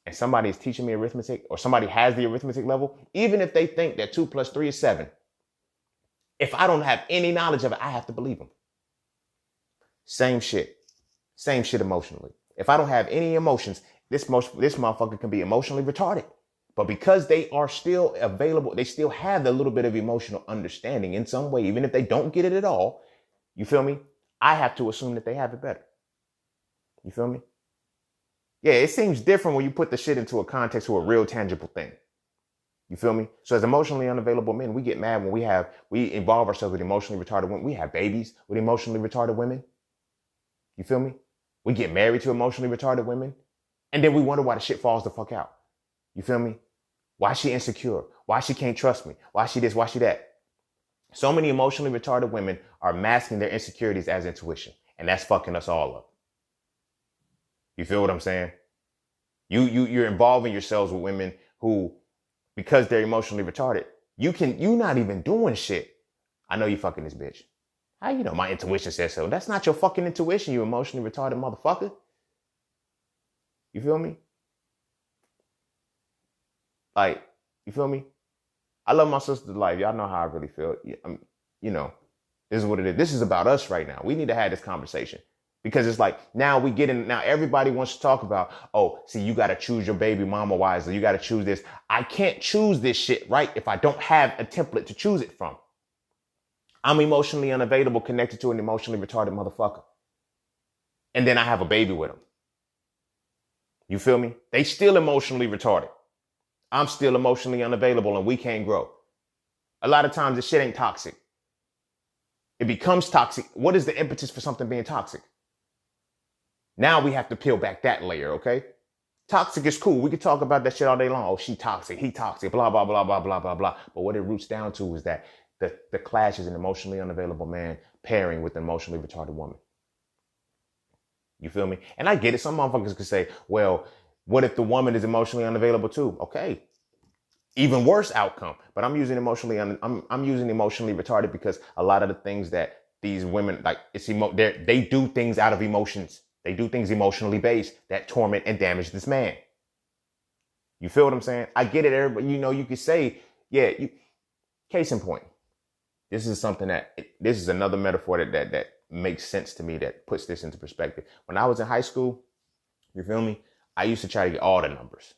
and somebody is teaching me arithmetic, or somebody has the arithmetic level, even if they think that 2 + 3 is 7, if I don't have any knowledge of it, I have to believe them. Same shit emotionally. If I don't have any emotions, this motherfucker can be emotionally retarded. But because they are still available, they still have a little bit of emotional understanding in some way, even if they don't get it at all. You feel me? I have to assume that they have it better. You feel me? Yeah, it seems different when you put the shit into a context to a real tangible thing. You feel me? So as emotionally unavailable men, we get mad when we involve ourselves with emotionally retarded women. We have babies with emotionally retarded women. You feel me? We get married to emotionally retarded women. And then we wonder why the shit falls the fuck out. You feel me? Why she insecure? Why she can't trust me? Why she this? Why she that? So many emotionally retarded women are masking their insecurities as intuition. And that's fucking us all up. You feel what I'm saying? You're involving yourselves with women who, because they're emotionally retarded, you not even doing shit. I know you fucking this bitch. How you know? My intuition says so. That's not your fucking intuition, you emotionally retarded motherfucker. You feel me? Like, you feel me? I love my sister's life. Y'all know how I really feel. This is what it is. This is about us right now. We need to have this conversation. Because it's like, now everybody wants to talk about, oh, see, you got to choose your baby mama wisely. You got to choose this. I can't choose this shit, right? If I don't have a template to choose it from. I'm emotionally unavailable, connected to an emotionally retarded motherfucker. And then I have a baby with him. You feel me? They still emotionally retarded. I'm still emotionally unavailable and we can't grow. A lot of times this shit ain't toxic. It becomes toxic. What is the impetus for something being toxic? Now we have to peel back that layer, okay? Toxic is cool. We can talk about that shit all day long. Oh, she toxic, he toxic, blah, blah, blah, blah, blah, blah, blah. But what it roots down to is that the clash is an emotionally unavailable man pairing with an emotionally retarded woman. You feel me? And I get it. Some motherfuckers could say, well, what if the woman is emotionally unavailable too? Okay. Even worse outcome. But I'm using emotionally retarded because a lot of the things that these women, like, they do things out of emotions. They do things emotionally based that torment and damage this man. You feel what I'm saying? I get it, everybody. You could say, yeah, case in point. This is another metaphor that makes sense to me, that puts this into perspective. When I was in high school, you feel me? I used to try to get all the numbers.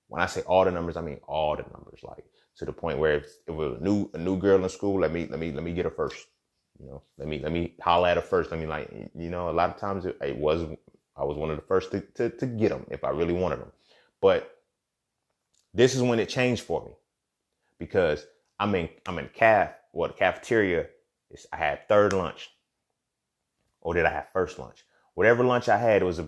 When I say all the numbers, I mean all the numbers, like to the point where if it was a new girl in school, let me get her first. Let me holler at her first. Let me, like, a lot of times I was one of the first to get them if I really wanted them. But this is when it changed for me, because I'm in the cafeteria. I had third lunch, or did I have first lunch? Whatever lunch I had, it was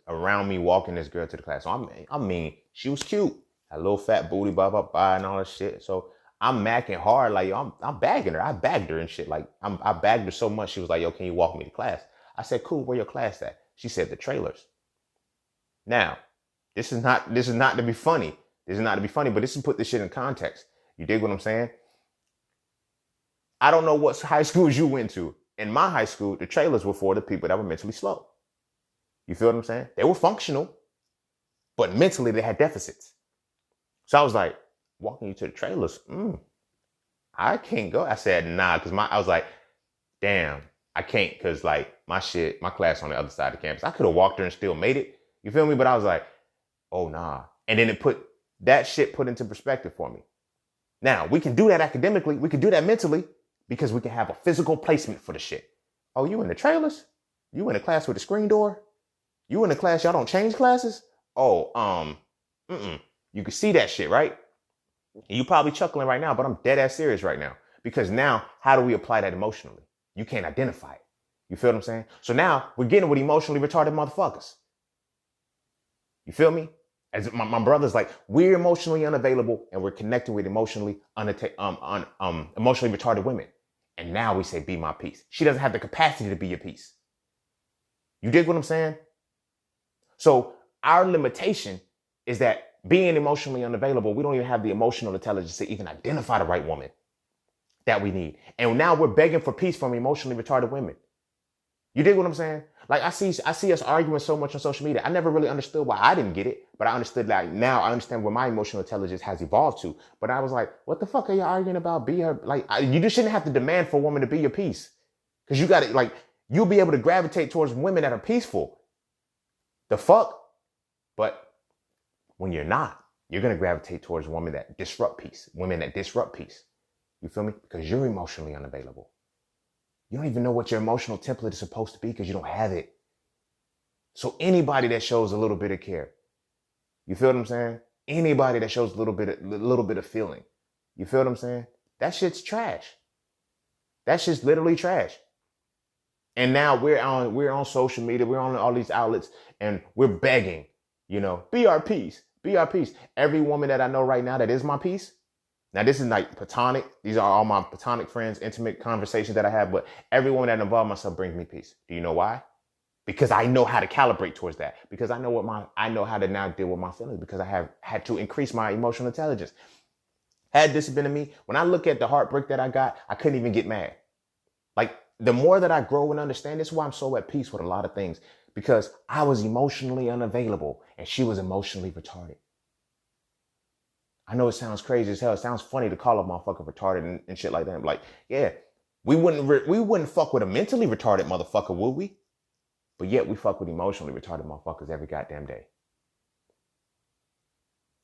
around me walking this girl to the class. So I mean, she was cute, had a little fat booty, blah blah blah, and all that shit. So I'm macking hard, like, I'm bagging her. I bagged her and shit. Like, I bagged her so much, she was like, yo, can you walk me to class? I said, cool, where your class at? She said, the trailers. Now, this is not to be funny. This is not to be funny, but this is put this shit in context. You dig what I'm saying? I don't know what high schools you went to. In my high school, the trailers were for the people that were mentally slow. You feel what I'm saying? They were functional, but mentally they had deficits. So I was like, walking you to the trailers, I can't go. I said, nah, because I was like, damn, I can't, because, like, my class on the other side of the campus. I could have walked there and still made it. You feel me? But I was like, oh, nah. And then that shit put into perspective for me. Now, we can do that academically. We can do that mentally, because we can have a physical placement for the shit. Oh, you in the trailers? You in a class with a screen door? You in a class y'all don't change classes? Oh, you can see that shit, right? And you probably chuckling right now, but I'm dead ass serious right now. Because now, how do we apply that emotionally? You can't identify it. You feel what I'm saying? So now we're getting with emotionally retarded motherfuckers. You feel me? As my brother's like, we're emotionally unavailable and we're connecting with emotionally retarded women. And now we say, be my piece. She doesn't have the capacity to be your piece. You dig what I'm saying? So our limitation is that being emotionally unavailable, we don't even have the emotional intelligence to even identify the right woman that we need. And now we're begging for peace from emotionally retarded women. You dig what I'm saying? Like, I see us arguing so much on social media. I never really understood why I didn't get it, but I understood that now. I understand where my emotional intelligence has evolved to. But I was like, what the fuck are you arguing about? Be her, like, you just shouldn't have to demand for a woman to be your piece. Because you got to, like, you'll be able to gravitate towards women that are peaceful. The fuck? But when you're not, you're going to gravitate towards women that disrupt peace. Women that disrupt peace. You feel me? Because you're emotionally unavailable. You don't even know what your emotional template is supposed to be because you don't have it. So anybody that shows a little bit of care, you feel what I'm saying? Anybody that shows a little bit of feeling, you feel what I'm saying? That shit's trash. That shit's literally trash. And now we're on social media, we're on all these outlets, and we're begging, be our piece, be our piece. Every woman that I know right now that is my piece. Now, this is like platonic. These are all my platonic friends, intimate conversations that I have. But every woman that involves myself brings me peace. Do you know why? Because I know how to calibrate towards that. Because I know how to now deal with my feelings. Because I have had to increase my emotional intelligence. Had this been to me, when I look at the heartbreak that I got, I couldn't even get mad. Like, the more that I grow and understand, this is why I'm so at peace with a lot of things. Because I was emotionally unavailable and she was emotionally retarded. I know it sounds crazy as hell. It sounds funny to call a motherfucker retarded and shit like that. I'm like, yeah, we wouldn't fuck with a mentally retarded motherfucker, would we? But yet we fuck with emotionally retarded motherfuckers every goddamn day.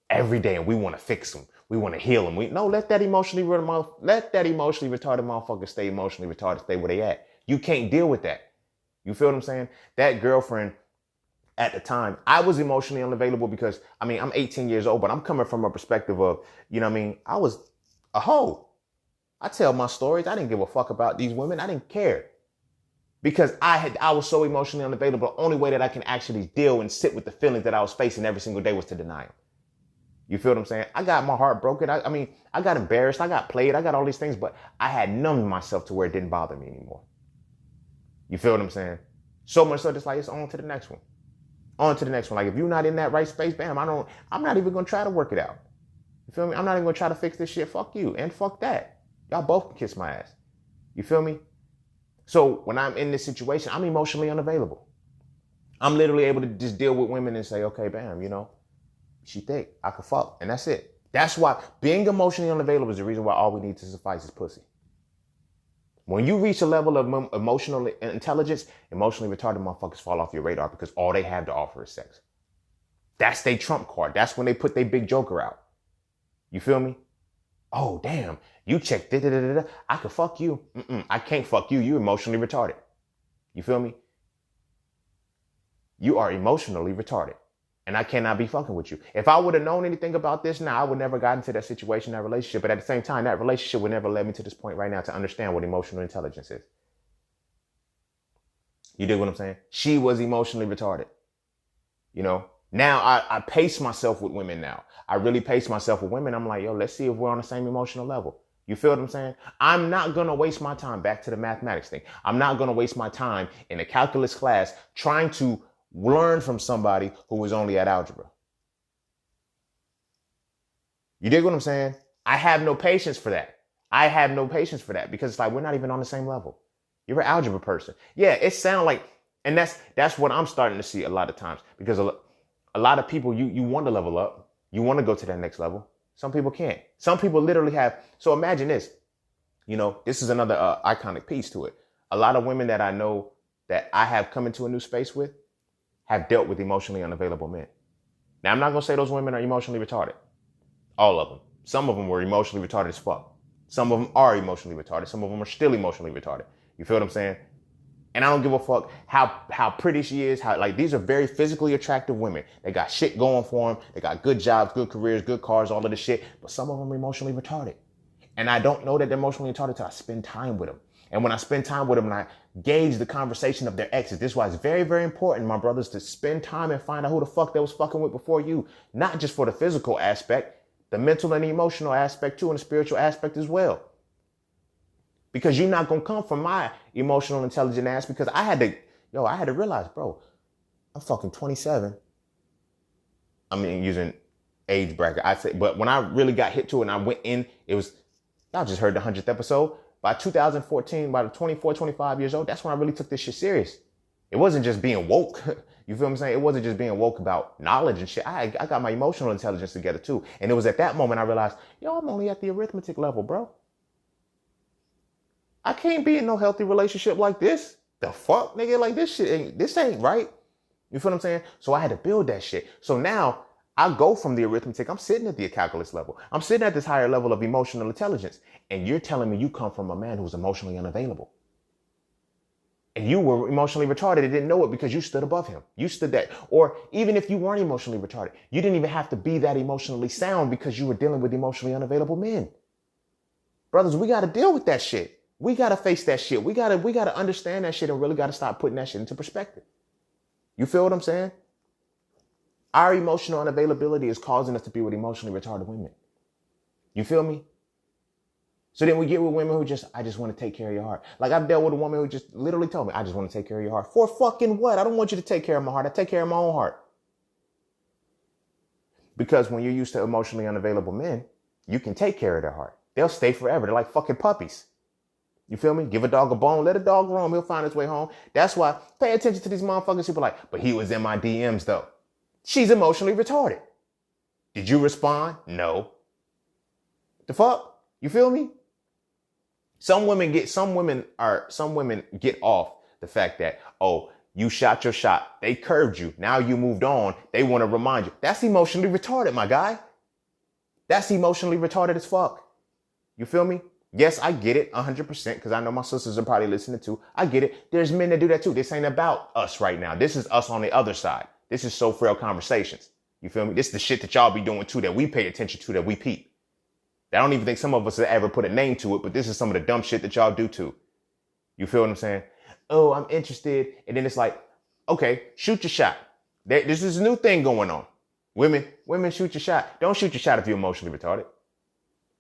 Every day, and we want to fix them. We want to heal them. Let that emotionally retarded motherfucker stay emotionally retarded, stay where they at. You can't deal with that. You feel what I'm saying? That girlfriend at the time, I was emotionally unavailable because, I'm 18 years old, but I'm coming from a perspective of, I was a hoe. I tell my stories. I didn't give a fuck about these women. I didn't care. Because I was so emotionally unavailable. The only way that I can actually deal and sit with the feelings that I was facing every single day was to deny them. You feel what I'm saying? I got my heart broken. I got embarrassed. I got played. I got all these things, but I had numbed myself to where it didn't bother me anymore. You feel what I'm saying? So much so just like it's on to the next one. On to the next one. Like if you're not in that right space, bam, I'm not even going to try to work it out. You feel me? I'm not even going to try to fix this shit. Fuck you. And fuck that. Y'all both can kiss my ass. You feel me? So when I'm in this situation, I'm emotionally unavailable. I'm literally able to just deal with women and say, okay, bam, she thick, I could fuck, and that's it. That's why being emotionally unavailable is the reason why all we need to suffice is pussy. When you reach a level of emotional intelligence, emotionally retarded motherfuckers fall off your radar because all they have to offer is sex. That's their trump card. That's when they put their big joker out. You feel me? Oh, damn, you checked it. I could fuck you. I can't fuck you. You're emotionally retarded. You feel me? You are emotionally retarded. And I cannot be fucking with you. If I would have known anything about this now, I would never got into that situation, that relationship. But at the same time, that relationship would never led me to this point right now to understand what emotional intelligence is. You dig what I'm saying? She was emotionally retarded. Now I pace myself with women now. I really pace myself with women. I'm like, yo, let's see if we're on the same emotional level. You feel what I'm saying? I'm not going to waste my time back to the mathematics thing. I'm not going to waste my time in a calculus class trying to learn from somebody who was only at algebra. You dig what I'm saying? I have no patience for that. Because it's like, we're not even on the same level. You're an algebra person. Yeah, it sounds like, and that's what I'm starting to see a lot of times, because a lot of people, you want to level up. You want to go to that next level. Some people can't. Some people literally have. So imagine this, this is another iconic piece to it. A lot of women that I know that I have come into a new space with have dealt with emotionally unavailable men. Now, I'm not going to say those women are emotionally retarded. All of them. Some of them were emotionally retarded as fuck. Some of them are emotionally retarded. Some of them are still emotionally retarded. You feel what I'm saying? And I don't give a fuck how pretty she is. These are very physically attractive women. They got shit going for them. They got good jobs, good careers, good cars, all of this shit. But some of them are emotionally retarded. And I don't know that they're emotionally retarded until I spend time with them. And when I spend time with them and I gauge the conversation of their exes, this is why it's very, very important, my brothers, to spend time and find out who the fuck they was fucking with before you. Not just for the physical aspect, the mental and the emotional aspect too, and the spiritual aspect as well. Because you're not going to come from my emotional intelligent ass, because I had to realize, bro, I'm fucking 27. Using age bracket, I say, but when I really got hit to it and I went in, it was, y'all just heard the 100th episode. By 2014, by the 24, 25 years old, that's when I really took this shit serious. It wasn't just being woke. You feel what I'm saying? It wasn't just being woke about knowledge and shit. I got my emotional intelligence together too. And it was at that moment I realized, I'm only at the arithmetic level, bro. I can't be in no healthy relationship like this. The fuck, nigga? Like this ain't right. You feel what I'm saying? So I had to build that shit. So now I go from the arithmetic. I'm sitting at the calculus level. I'm sitting at this higher level of emotional intelligence. And you're telling me you come from a man who's emotionally unavailable. And you were emotionally retarded and didn't know it because you stood above him. You stood that. Or even if you weren't emotionally retarded, you didn't even have to be that emotionally sound because you were dealing with emotionally unavailable men. Brothers, we got to deal with that shit. We got to face that shit. We got to understand that shit and really got to stop putting that shit into perspective. You feel what I'm saying? Our emotional unavailability is causing us to be with emotionally retarded women. You feel me? So then we get with women who I just want to take care of your heart. Like I've dealt with a woman who just literally told me, I just want to take care of your heart. For fucking what? I don't want you to take care of my heart. I take care of my own heart. Because when you're used to emotionally unavailable men, you can take care of their heart. They'll stay forever. They're like fucking puppies. You feel me? Give a dog a bone, let a dog roam. He'll find his way home. That's why pay attention to these motherfuckers who be like, but he was in my DMs though. She's emotionally retarded. Did you respond? No. The fuck? You feel me? Some women get off the fact that, oh, You shot your shot. They curved you. Now you moved on. They want to remind you. That's emotionally retarded, my guy. That's emotionally retarded as fuck. You feel me? Yes, I get it 100% because I know my sisters are probably listening too. I get it. There's men that do that too. This ain't about us right now. This is us on the other side. This is So Frail Conversations. You feel me? This is the shit that y'all be doing too, that we pay attention to, that we peep. I don't even think some of us have ever put a name to it, but this is some of the dumb shit that y'all do too. You feel what I'm saying? Oh, I'm interested. And then it's like, okay, shoot your shot. This is a new thing going on. Women, shoot your shot. Don't shoot your shot if you're emotionally retarded.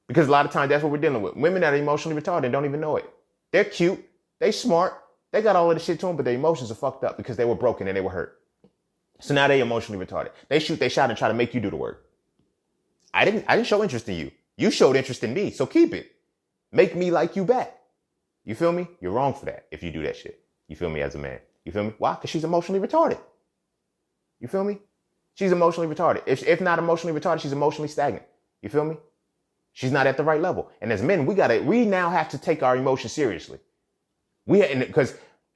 Because a lot of times that's what we're dealing with. Women that are emotionally retarded and don't even know it. They're cute. They smart. They got all of the shit to them, but their emotions are fucked up because they were broken and they were hurt. So now they emotionally retarded. They shoot their shot and try to make you do the work. I didn't show interest in you. You showed interest in me. So keep it. Make me like you back. You feel me? You're wrong for that if you do that shit. You feel me, as a man? You feel me? Why? Because she's emotionally retarded. You feel me? She's emotionally retarded. If not emotionally retarded, she's emotionally stagnant. You feel me? She's not at the right level. And as men, we now have to take our emotions seriously. Because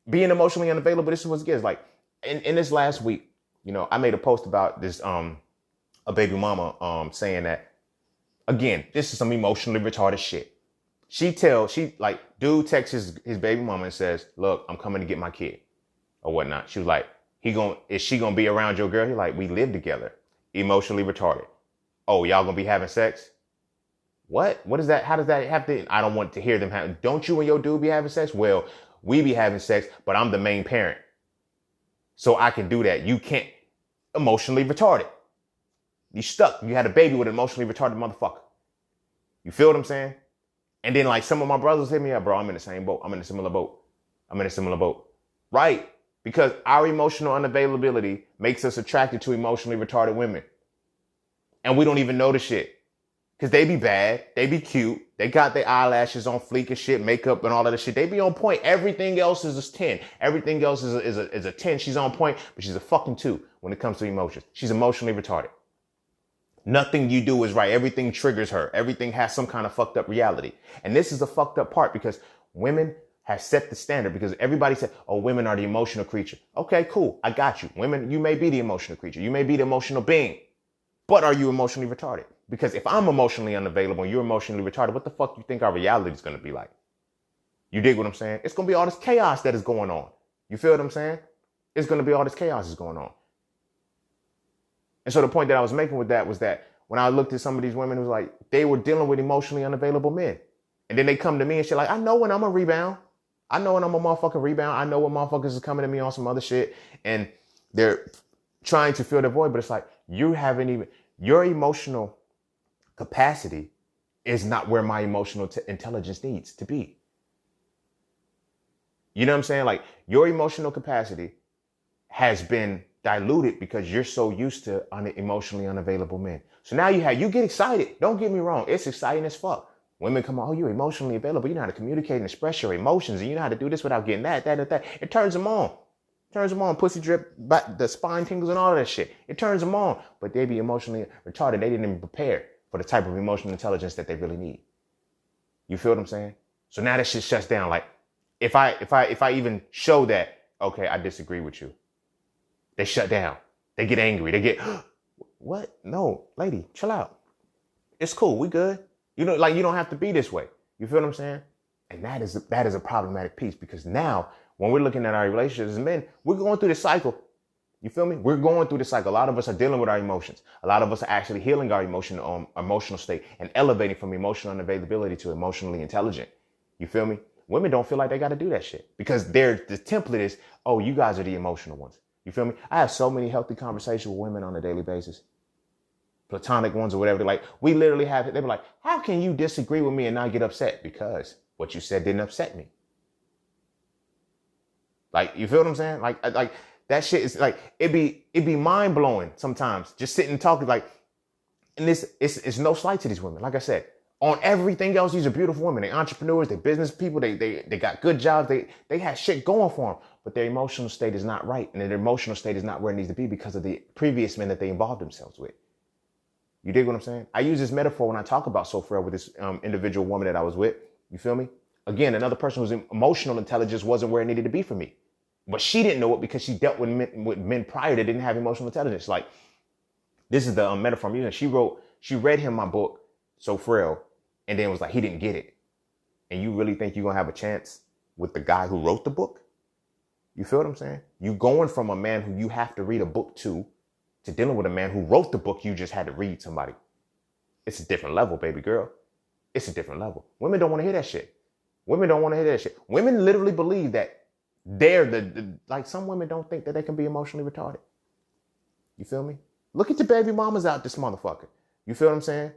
being emotionally unavailable, this is what it is. Like in this last week, I made a post about this, a baby mama, saying that, again, this is some emotionally retarded shit. Dude texts his baby mama and says, look, I'm coming to get my kid or whatnot. She was like, is she gonna be around your girl? He like, we live together. Emotionally retarded. Oh, y'all gonna be having sex? What? What is that? How does that have to? I don't want to hear them have. Don't you and your dude be having sex? Well, we be having sex, but I'm the main parent. So I can do that. You can't. Emotionally retarded. You stuck. You had a baby with an emotionally retarded motherfucker. You feel what I'm saying? And then like some of my brothers hit me up, bro, I'm in the same boat. I'm in a similar boat. Right. Because our emotional unavailability makes us attracted to emotionally retarded women. And we don't even know the shit. Because they be bad. They be cute. They got their eyelashes on fleek and shit, makeup and all of that shit. They be on point. Everything else is a 10. Everything else is a 10. She's on point, but she's a fucking 2 when it comes to emotions. She's emotionally retarded. Nothing you do is right. Everything triggers her. Everything has some kind of fucked up reality. And this is the fucked up part because women have set the standard because everybody said, oh, women are the emotional creature. Okay, cool. I got you. Women, you may be the emotional creature. You may be the emotional being, but are you emotionally retarded? Because if I'm emotionally unavailable and you're emotionally retarded, what the fuck do you think our reality is going to be like? You dig what I'm saying? It's going to be all this chaos that is going on. You feel what I'm saying? It's going to be all this chaos is going on. And so the point that I was making with that was that when I looked at some of these women, it was like they were dealing with emotionally unavailable men. And then they come to me and shit like, I know when I'm a rebound. I know when I'm a motherfucking rebound. I know when motherfuckers is coming to me on some other shit. And they're trying to fill the void. But it's like, your emotional capacity is not where my emotional intelligence needs to be. You know what I'm saying? Like your emotional capacity has been diluted because you're so used to emotionally unavailable men. So now you get excited. Don't get me wrong. It's exciting as fuck. Women come on, oh, you're emotionally available. You know how to communicate and express your emotions and you know how to do this without getting that. It turns them on. Pussy drip, the spine tingles and all of that shit. It turns them on. But they be emotionally retarded. They didn't even prepare for the type of emotional intelligence that they really need. You feel what I'm saying? So now that shit shuts down. Like if I even show that, okay, I disagree with you, they shut down. They get angry. They get, what? No, lady, chill out. It's cool. We good. You know, like you don't have to be this way. You feel what I'm saying? And that is a problematic piece because now when we're looking at our relationships as men, we're going through this cycle. You feel me? We're going through this cycle. A lot of us are dealing with our emotions. A lot of us are actually healing our emotional state and elevating from emotional unavailability to emotionally intelligent. You feel me? Women don't feel like they got to do that shit because the template is, oh, you guys are the emotional ones. You feel me? I have so many healthy conversations with women on a daily basis. Platonic ones or whatever. Like we literally have it. They be like, how can you disagree with me and not get upset? Because what you said didn't upset me. Like, you feel what I'm saying? Like that shit is like, it'd be mind blowing sometimes just sitting and talking like, and it's no slight to these women. Like I said, on everything else, these are beautiful women. They're entrepreneurs, they're business people. They got good jobs. They have shit going for them, but their emotional state is not right. And their emotional state is not where it needs to be because of the previous men that they involved themselves with. You dig what I'm saying? I use this metaphor when I talk about So Frail with this individual woman that I was with. You feel me? Again, another person whose emotional intelligence wasn't where it needed to be for me. But she didn't know it because she dealt with men prior that didn't have emotional intelligence. Like, this is the metaphor I'm using. She read him my book, So Frail, and then was like, he didn't get it. And you really think you're going to have a chance with the guy who wrote the book? You feel what I'm saying? You going from a man who you have to read a book to dealing with a man who wrote the book you just had to read somebody. It's a different level, baby girl. It's a different level. Women don't want to hear that shit. Women don't want to hear that shit. Women literally believe that they're like, some women don't think that they can be emotionally retarded. You feel me? Look at your baby mamas out this motherfucker. You feel what I'm saying?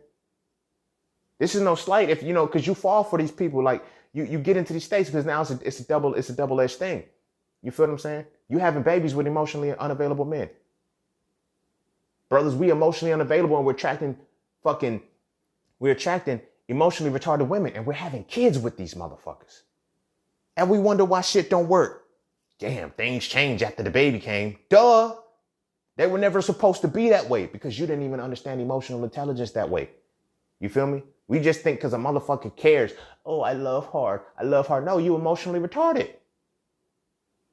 This is no slight if, because you fall for these people. Like, you get into these states because now it's a double-edged thing. You feel what I'm saying? You having babies with emotionally unavailable men. Brothers, we emotionally unavailable and we're attracting emotionally retarded women, and we're having kids with these motherfuckers. And we wonder why shit don't work. Damn, things change after the baby came. Duh. They were never supposed to be that way because you didn't even understand emotional intelligence that way. You feel me? We just think because a motherfucker cares. Oh, I love her. No, you emotionally retarded.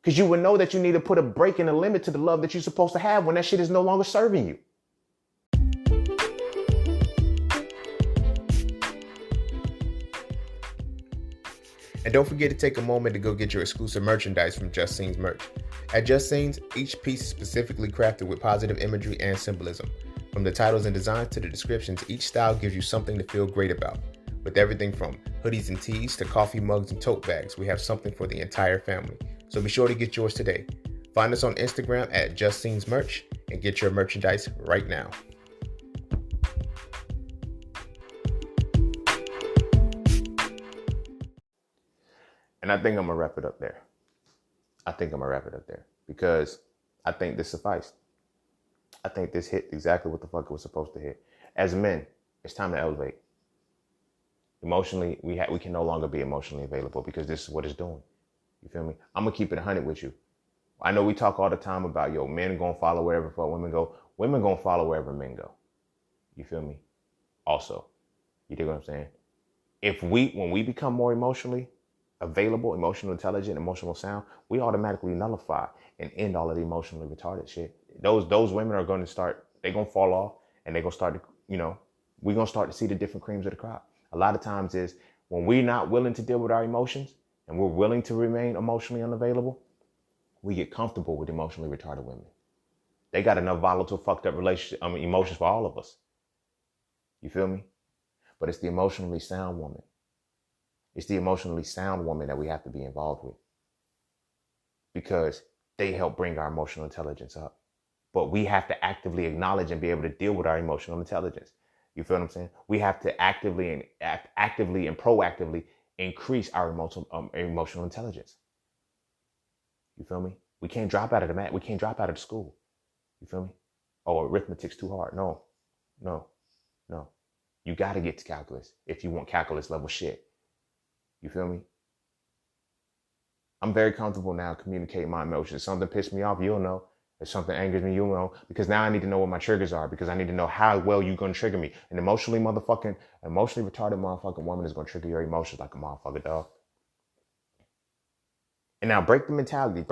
Because you would know that you need to put a break and a limit to the love that you're supposed to have when that shit is no longer serving you. And don't forget to take a moment to go get your exclusive merchandise from Just Scenes merch. At Just Scenes, each piece is specifically crafted with positive imagery and symbolism. From the titles and designs to the descriptions, each style gives you something to feel great about. With everything from hoodies and tees to coffee mugs and tote bags, we have something for the entire family. So be sure to get yours today. Find us on Instagram at Just Scenes merch and get your merchandise right now. And I think I'm going to wrap it up there. Because I think this sufficed. I think this hit exactly what the fuck it was supposed to hit. As men, it's time to elevate. Emotionally, we can no longer be emotionally available because this is what it's doing. You feel me? I'm going to keep it 100 with you. I know we talk all the time about, men going to follow wherever women go. Women going to follow wherever men go. You feel me? Also, you dig what I'm saying? When we become more emotionally available, emotional intelligent, emotional sound, we automatically nullify and end all of the emotionally retarded shit. Those women are going to start, they're going to fall off and they're going to start to, we're going to start to see the different creams of the crop. A lot of times is when we're not willing to deal with our emotions and we're willing to remain emotionally unavailable, we get comfortable with emotionally retarded women. They got enough volatile, fucked up emotions for all of us. You feel me? But it's the emotionally sound woman. It's the emotionally sound woman that we have to be involved with because they help bring our emotional intelligence up. But we have to actively acknowledge and be able to deal with our emotional intelligence. You feel what I'm saying? We have to actively and proactively increase our emotional intelligence. You feel me? We can't drop out of the mat. We can't drop out of the school. You feel me? Oh, arithmetic's too hard. No. You got to get to calculus if you want calculus level shit. You feel me? I'm very comfortable now communicating my emotions. If something pissed me off, you'll know. If something angers me, you'll know. Because now I need to know what my triggers are. Because I need to know how well you're going to trigger me. An emotionally retarded motherfucking woman is going to trigger your emotions like a motherfucker, dog. And now break the mentality.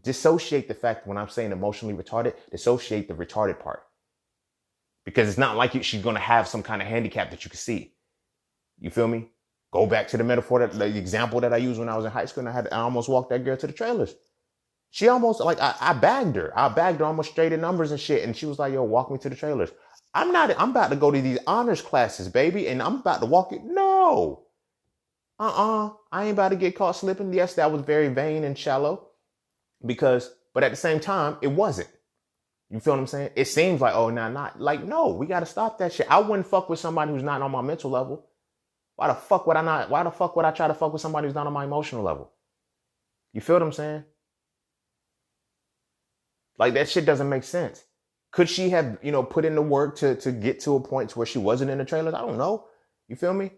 Dissociate the fact when I'm saying emotionally retarded, dissociate the retarded part. Because it's not like she's going to have some kind of handicap that you can see. You feel me? Go back to the metaphor, the example that I used when I was in high school, and I almost walked that girl to the trailers. She almost, I bagged her. I bagged her almost straight in numbers and shit. And she was like, yo, walk me to the trailers. I'm about to go to these honors classes, baby. And I'm about to walk it. No. I ain't about to get caught slipping. Yes, that was very vain and shallow. But at the same time, it wasn't. You feel what I'm saying? It seems like, oh, not. Like, no, we got to stop that shit. I wouldn't fuck with somebody who's not on my mental level. Why the fuck would I try to fuck with somebody who's not on my emotional level? You feel what I'm saying? Like, that shit doesn't make sense. Could she have, put in the work to get to a point to where she wasn't in the trailers? I don't know. You feel me?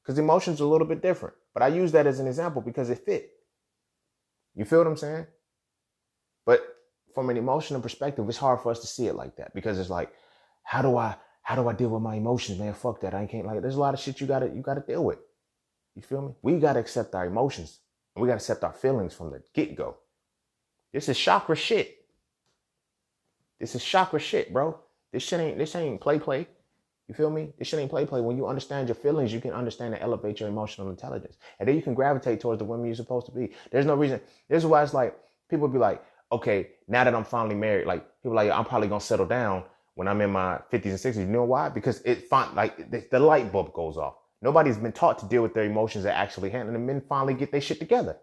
Because emotions are a little bit different. But I use that as an example because it fit. You feel what I'm saying? But from an emotional perspective, it's hard for us to see it like that because it's like, how do I deal with my emotions, man? Fuck that. I can't, there's a lot of shit you gotta deal with. You feel me? We gotta accept our emotions and we gotta accept our feelings from the get-go. This is chakra shit. This is chakra shit, bro. This ain't play. You feel me? This shit ain't play. When you understand your feelings, you can understand and elevate your emotional intelligence. And then you can gravitate towards the women you're supposed to be. There's no reason. This is why it's like, people be like, okay, now that I'm finally married, like, people like, I'm probably going to settle down when I'm in my 50s and 60s. You know why? Because the light bulb goes off. Nobody's been taught to deal with their emotions and actually handle them. Men finally get their shit together.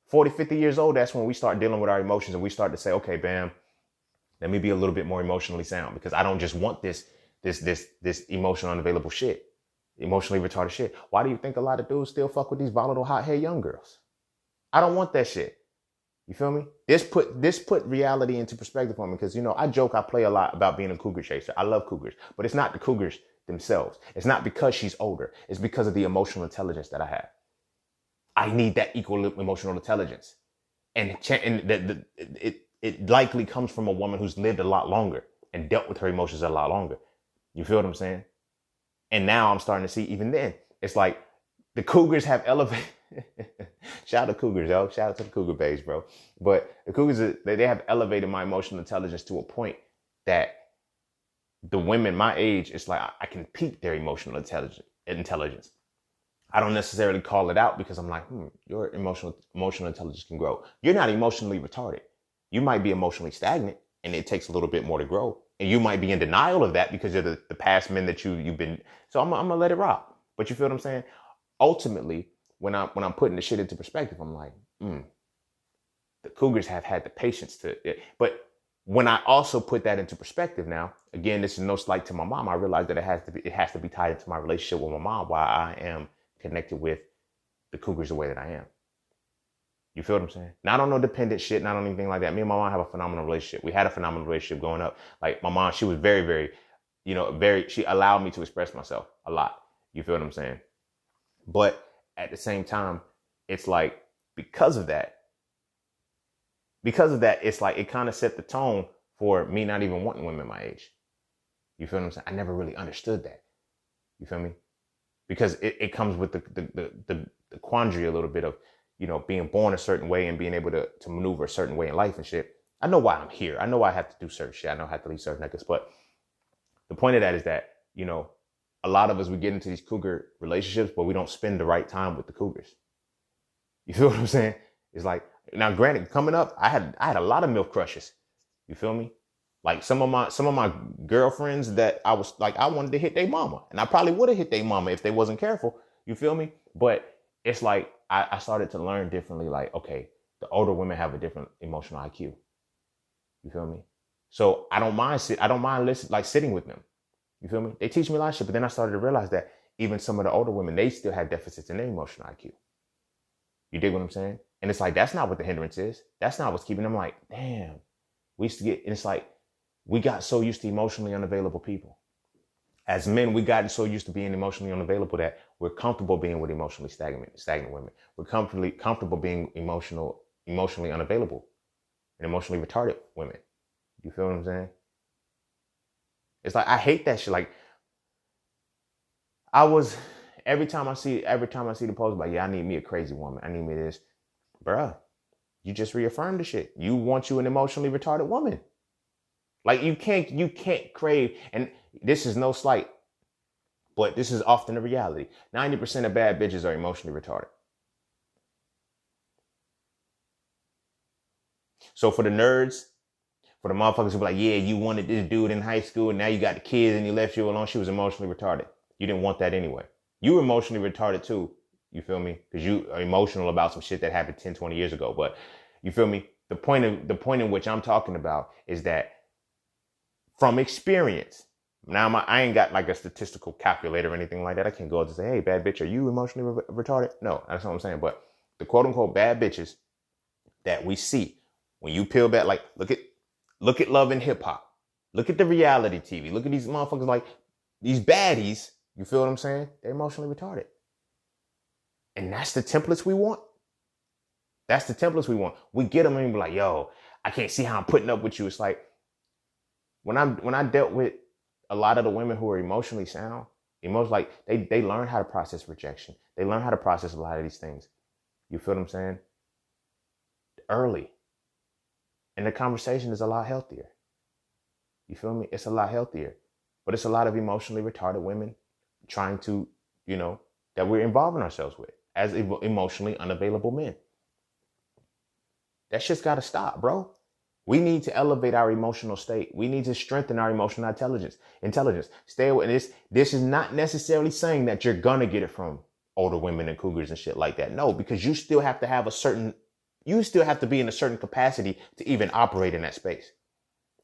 40, 50 years old, that's when we start dealing with our emotions and we start to say, okay, bam, let me be a little bit more emotionally sound, because I don't just want this emotional unavailable shit, emotionally retarded shit. Why do you think a lot of dudes still fuck with these volatile, hot-head young girls? I don't want that shit. You feel me? This put reality into perspective for me, because, you know, I joke, I play a lot about being a cougar chaser. I love cougars, but it's not the cougars themselves. It's not because she's older. It's because of the emotional intelligence that I have. I need that equal emotional intelligence, and it likely comes from a woman who's lived a lot longer and dealt with her emotions a lot longer. You feel what I'm saying? And now I'm starting to see, even then, it's like the cougars have elevated. Shout out to cougars, yo. Shout out to the cougar babes, bro. But the cougars, they have elevated my emotional intelligence to a point that the women my age, it's like I can peak their emotional intelligence. I don't necessarily call it out, because I'm like, your emotional intelligence can grow. You're not emotionally retarded. You might be emotionally stagnant, and it takes a little bit more to grow. And you might be in denial of that because of the past men that you've been. So I'm gonna let it rock. But you feel what I'm saying? Ultimately, when I'm putting the shit into perspective, I'm like, the cougars have had the patience to. But when I also put that into perspective, now again, this is no slight to my mom. I realize that it has to be tied into my relationship with my mom, why I am connected with the cougars the way that I am. You feel what I'm saying? Not on no dependent shit, not on anything like that. Me and my mom have a phenomenal relationship. We had a phenomenal relationship growing up. Like, my mom, she was very, very, she allowed me to express myself a lot. You feel what I'm saying? But at the same time, it's like, because of that, it's like, it kind of set the tone for me not even wanting women my age. You feel what I'm saying? I never really understood that. You feel me? Because it comes with the quandary a little bit of, being born a certain way and being able to maneuver a certain way in life and shit. I know why I'm here. I know I have to do certain shit. I know I have to leave certain niggas. But the point of that is that, a lot of us, we get into these cougar relationships, but we don't spend the right time with the cougars. You feel what I'm saying? It's like, now granted, coming up, I had a lot of milk crushes. You feel me? Like, some of my girlfriends that I was like, I wanted to hit their mama, and I probably would have hit their mama if they wasn't careful. You feel me? But it's like, I started to learn differently. Like, okay, the older women have a different emotional IQ. You feel me? So I don't mind sitting with them. You feel me? They teach me a lot of shit. But then I started to realize that even some of the older women, they still have deficits in their emotional IQ. You dig what I'm saying? And it's like, that's not what the hindrance is. That's not what's keeping them. Like, damn, we used to get, and it's like, we got so used to emotionally unavailable people. As men, we gotten so used to being emotionally unavailable that we're comfortable being with emotionally stagnant women. We're comfortable being emotionally unavailable and emotionally retarded women. You feel what I'm saying? It's like, I hate that shit. Like, every time I see the post, like, yeah, I need me a crazy woman. I need me this. Bruh, you just reaffirmed the shit. You want you an emotionally retarded woman. Like, you can't crave, and this is no slight, but this is often a reality. 90% of bad bitches are emotionally retarded. So for the nerds, for the motherfuckers who be like, yeah, you wanted this dude in high school and now you got the kids and he left you alone, she was emotionally retarded. You didn't want that anyway. You were emotionally retarded too. You feel me? Because you are emotional about some shit that happened 10, 20 years ago. But you feel me? The point in which I'm talking about is that, from experience, now I ain't got like a statistical calculator or anything like that. I can't go and say, hey, bad bitch, are you emotionally retarded? No, that's what I'm saying. But the quote unquote bad bitches that we see, when you peel back, like, look at Love and Hip Hop. Look at the reality TV. Look at these motherfuckers, like these baddies. You feel what I'm saying? They're emotionally retarded. And that's the templates we want. That's the templates we want. We get them and be like, yo, I can't see how I'm putting up with you. It's like, when I dealt with a lot of the women who are emotionally sound, like they learn how to process rejection. They learn how to process a lot of these things. You feel what I'm saying? Early. And the conversation is a lot healthier. You feel me? It's a lot healthier. But it's a lot of emotionally retarded women trying to, that we're involving ourselves with as emotionally unavailable men. That shit's got to stop, bro. We need to elevate our emotional state. We need to strengthen our emotional intelligence. Stay away. This is not necessarily saying that you're going to get it from older women and cougars and shit like that. No, because you still have to have you still have to be in a certain capacity to even operate in that space.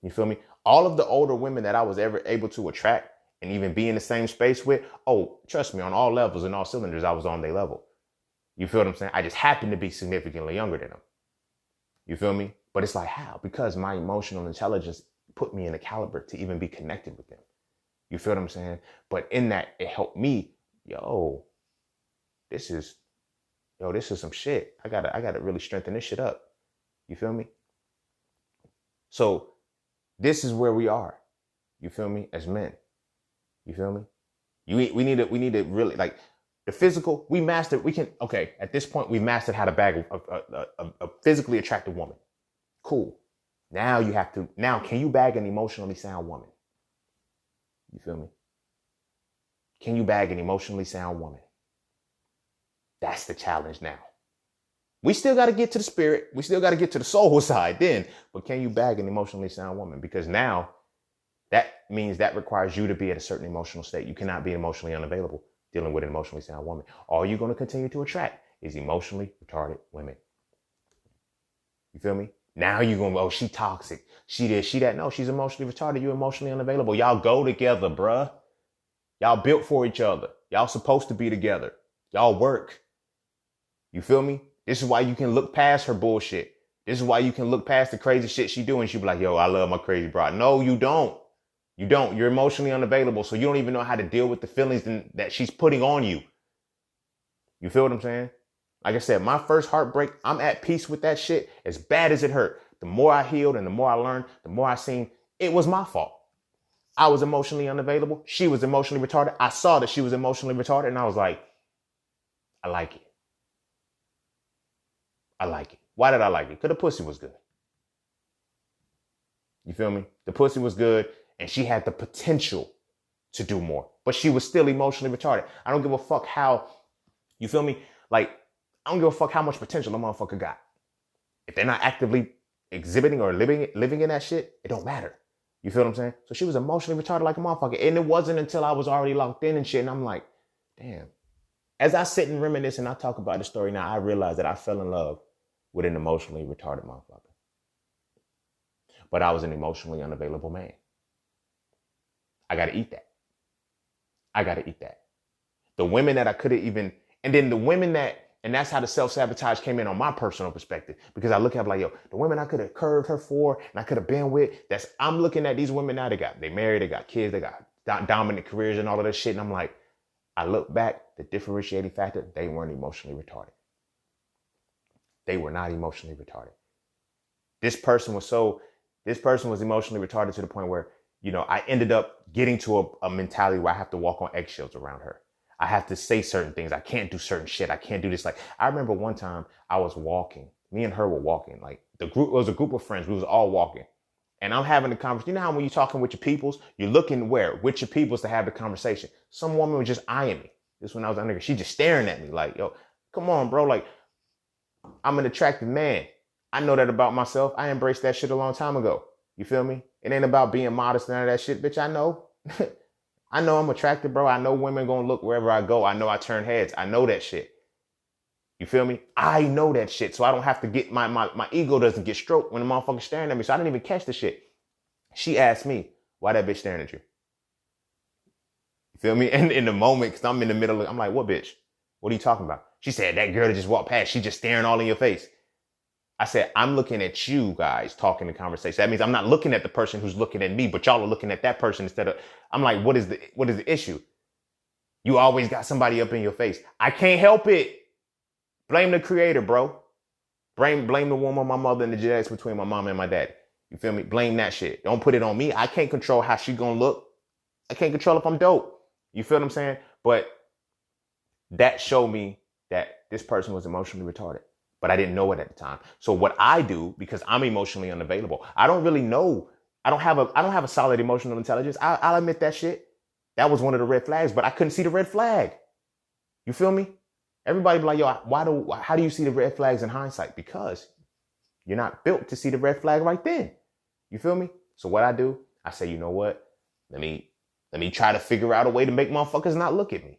You feel me? All of the older women that I was ever able to attract and even be in the same space with, oh, trust me, on all levels and all cylinders, I was on their level. You feel what I'm saying? I just happened to be significantly younger than them. You feel me? But it's like, how? Because my emotional intelligence put me in a caliber to even be connected with them. You feel what I'm saying? But in that, it helped me, this is some shit. I gotta really strengthen this shit up. You feel me? So this is where we are. You feel me? As men. You feel me? We need to really, like, the physical, at this point, we've mastered how to bag a physically attractive woman. Cool. Now can you bag an emotionally sound woman? You feel me? Can you bag an emotionally sound woman? That's the challenge now. We still got to get to the spirit. We still got to get to the soul side then. But can you bag an emotionally sound woman? Because now that means that requires you to be at a certain emotional state. You cannot be emotionally unavailable dealing with an emotionally sound woman. All you're going to continue to attract is emotionally retarded women. You feel me? Now you're going to, oh, she toxic. She this, she that. No, she's emotionally retarded. You're emotionally unavailable. Y'all go together, bruh. Y'all built for each other. Y'all supposed to be together. Y'all work. You feel me? This is why you can look past her bullshit. This is why you can look past the crazy shit she doing. She be like, yo, I love my crazy broad. No, you don't. You don't. You're emotionally unavailable. So you don't even know how to deal with the feelings that she's putting on you. You feel what I'm saying? Like I said, my first heartbreak, I'm at peace with that shit. As bad as it hurt, the more I healed and the more I learned, the more I seen it was my fault. I was emotionally unavailable. She was emotionally retarded. I saw that she was emotionally retarded and I was like, I like it. I like it. Why did I like it? Because the pussy was good. You feel me? The pussy was good and she had the potential to do more, but she was still emotionally retarded. I don't give a fuck how, you feel me? Like, I don't give a fuck how much potential a motherfucker got. If they're not actively exhibiting or living in that shit, it don't matter. You feel what I'm saying? So she was emotionally retarded like a motherfucker. And it wasn't until I was already locked in and shit. And I'm like, damn. As I sit and reminisce and I talk about the story now, I realize that I fell in love with an emotionally retarded motherfucker. But I was an emotionally unavailable man. I got to eat that. The women that I could have even, and then the women that, and that's how the self-sabotage came in on my personal perspective. Because I look at it like, yo, the women I could have curved her for and I could have been with, I'm looking at these women now, they married, they got kids, they got dominant careers and all of this shit. And I'm like, I look back, the differentiating factor, they weren't emotionally retarded. They were not emotionally retarded. This person was emotionally retarded to the point where, I ended up getting to a mentality where I have to walk on eggshells around her. I have to say certain things. I can't do certain shit. I can't do this. Like, I remember one time I was walking. Me and her were walking. Like, it was a group of friends. We was all walking. And I'm having a conversation. You know how when you're talking with your peoples, you're looking with your peoples to have the conversation. Some woman was just eyeing me. This when I was under, she just staring at me like, yo, come on, bro. Like, I'm an attractive man. I know that about myself. I embraced that shit a long time ago. You feel me? It ain't about being modest, none of that shit, bitch. I know. I know I'm attractive, bro. I know women gonna look wherever I go. I know I turn heads. I know that shit. You feel me? I know that shit. So I don't have to get my ego doesn't get stroked when the motherfucker's staring at me. So I didn't even catch the shit. She asked me, why that bitch staring at you? You feel me? And in the moment, because I'm in the middle, I'm like, what bitch? What are you talking about? She said, that girl that just walked past, she just staring all in your face. I said, I'm looking at you guys talking the conversation. That means I'm not looking at the person who's looking at me, but y'all are looking at that person instead of, I'm like, what is the issue? You always got somebody up in your face. I can't help it. Blame the creator, bro. Blame the woman, my mother, and the genetics between my mom and my dad. You feel me? Blame that shit. Don't put it on me. I can't control how she gonna look. I can't control if I'm dope. You feel what I'm saying? But that showed me that this person was emotionally retarded. but I didn't know it at the time. So what I do, because I'm emotionally unavailable, I don't really know. I don't have a solid emotional intelligence. I'll admit that shit. That was one of the red flags, but I couldn't see the red flag. You feel me? Everybody be like, yo, how do you see the red flags in hindsight? Because you're not built to see the red flag right then. You feel me? So what I do, I say, you know what? Let me try to figure out a way to make motherfuckers not look at me.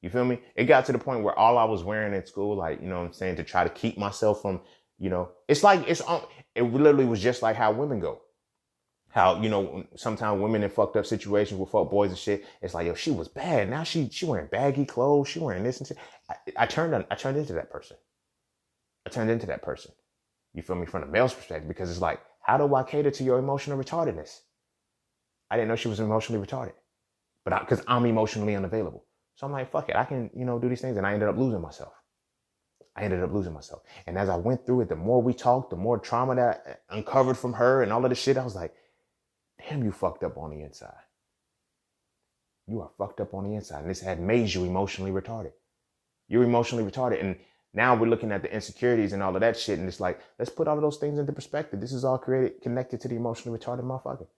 You feel me? It got to the point where all I was wearing at school, like, you know what I'm saying, to try to keep myself from, it literally was just like how women go. How, sometimes women in fucked up situations with fuck boys and shit, it's like, yo, she was bad. Now she wearing baggy clothes. She wearing this and shit. I turned into that person. I turned into that person. You feel me? From the male's perspective, because it's like, how do I cater to your emotional retardedness? I didn't know she was emotionally retarded, but because I'm emotionally unavailable. So I'm like, fuck it. I can, do these things. And I ended up losing myself. And as I went through it, the more we talked, the more trauma that I uncovered from her and all of this shit, I was like, damn, you fucked up on the inside. You are fucked up on the inside. And this had made you emotionally retarded. You're emotionally retarded. And now we're looking at the insecurities and all of that shit. And it's like, let's put all of those things into perspective. This is all connected to the emotionally retarded motherfucker.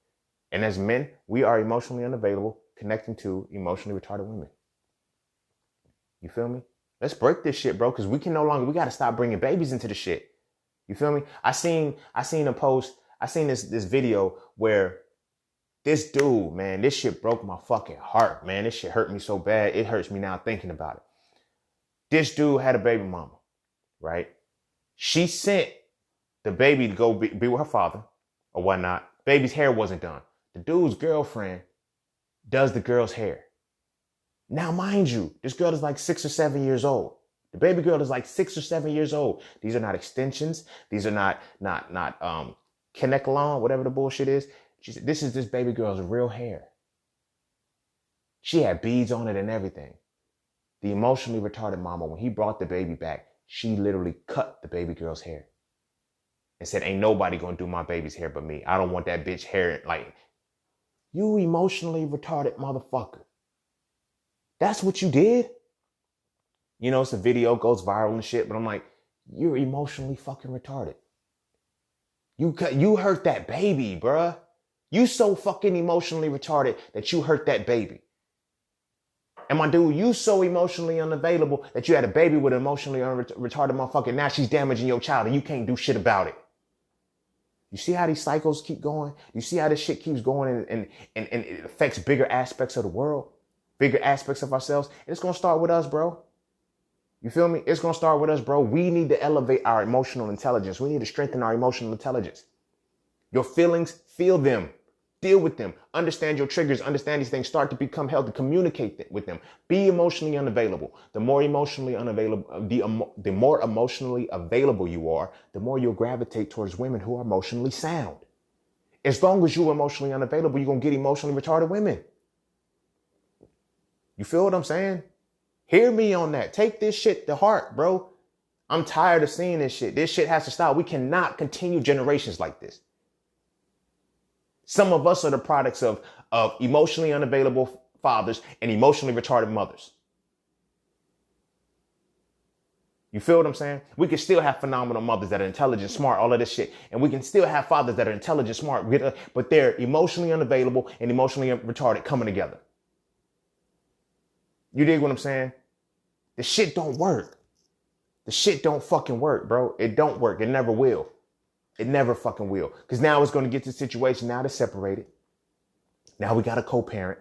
And as men, we are emotionally unavailable, connecting to emotionally retarded women. You feel me? Let's break this shit, bro, because we got to stop bringing babies into the shit. You feel me? I seen a post, this video where this dude, man, this shit broke my fucking heart, man. This shit hurt me so bad. It hurts me now thinking about it. This dude had a baby mama, right? She sent the baby to go be with her father or whatnot. Baby's hair wasn't done. The dude's girlfriend does the girl's hair. Now, mind you, this girl is like 6 or 7 years old. The baby girl is like 6 or 7 years old. These are not extensions. These are not Kinecolon, whatever the bullshit is. She said, this is this baby girl's real hair. She had beads on it and everything. The emotionally retarded mama, when he brought the baby back, she literally cut the baby girl's hair and said, ain't nobody gonna do my baby's hair but me. I don't want that bitch hair. Like, you emotionally retarded motherfucker. That's what you did. It's a video, goes viral and shit, but I'm like, you're emotionally fucking retarded. You hurt that baby, bruh. You so fucking emotionally retarded that you hurt that baby. And my dude, you so emotionally unavailable that you had a baby with an emotionally retarded motherfucker. Now she's damaging your child and you can't do shit about it. You see how these cycles keep going? You see how this shit keeps going and it affects bigger aspects of the world, bigger aspects of ourselves. And it's going to start with us, bro. You feel me? It's going to start with us, bro. We need to elevate our emotional intelligence. We need to strengthen our emotional intelligence. Your feelings, feel them. Deal with them. Understand your triggers. Understand these things. Start to become healthy. Communicate with them. Be emotionally unavailable. The more emotionally unavailable, the more emotionally available you are, the more you'll gravitate towards women who are emotionally sound. As long as you're emotionally unavailable, you're going to get emotionally retarded women. You feel what I'm saying? Hear me on that. Take this shit to heart, bro. I'm tired of seeing this shit. This shit has to stop. We cannot continue generations like this. Some of us are the products of emotionally unavailable fathers and emotionally retarded mothers. You feel what I'm saying? We can still have phenomenal mothers that are intelligent, smart, all of this shit. And we can still have fathers that are intelligent, smart, but they're emotionally unavailable and emotionally retarded coming together. You dig what I'm saying? The shit don't work. The shit don't fucking work, bro. It don't work. It never will. It never fucking will. Because now it's going to get to the situation. Now they're separated. Now we got a co-parent.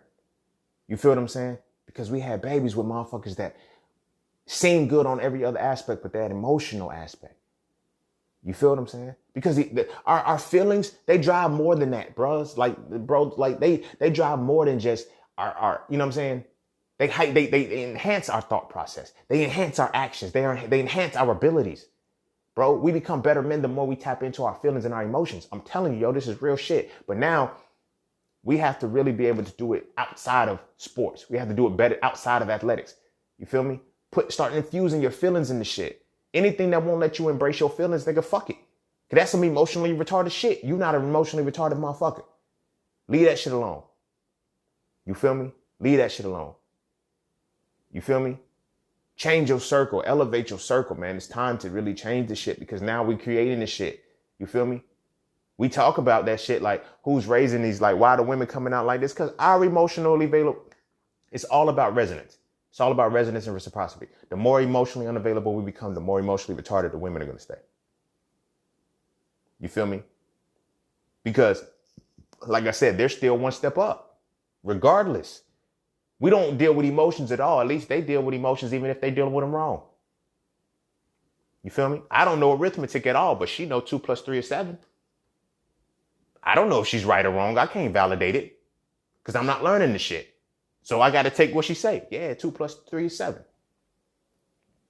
You feel what I'm saying? Because we had babies with motherfuckers that seem good on every other aspect, but that emotional aspect. You feel what I'm saying? Because our feelings, they drive more than that, bros. They drive more than just our you know what I'm saying? They enhance our thought process. They enhance our actions. They enhance our abilities. Bro, we become better men the more we tap into our feelings and our emotions. I'm telling you, yo, this is real shit. But now we have to really be able to do it outside of sports. We have to do it better outside of athletics. You feel me? Start infusing your feelings in the shit. Anything that won't let you embrace your feelings, nigga, fuck it. Cause that's some emotionally retarded shit. You not an emotionally retarded motherfucker. Leave that shit alone. You feel me? Leave that shit alone. You feel me? Change your circle, elevate your circle, man. It's time to really change the shit because now we're creating the shit. You feel me? We talk about that shit like who's raising these, like why the women coming out like this? Because our emotionally available, it's all about resonance. It's all about resonance and reciprocity. The more emotionally unavailable we become, the more emotionally retarded the women are going to stay. You feel me? Because, like I said, they're still one step up, regardless. We don't deal with emotions at all. At least they deal with emotions even if they deal with them wrong. You feel me? I don't know arithmetic at all, but she know 2 + 3 is 7. I don't know if she's right or wrong. I can't validate it because I'm not learning the shit. So I got to take what she say. Yeah, 2 + 3 is 7.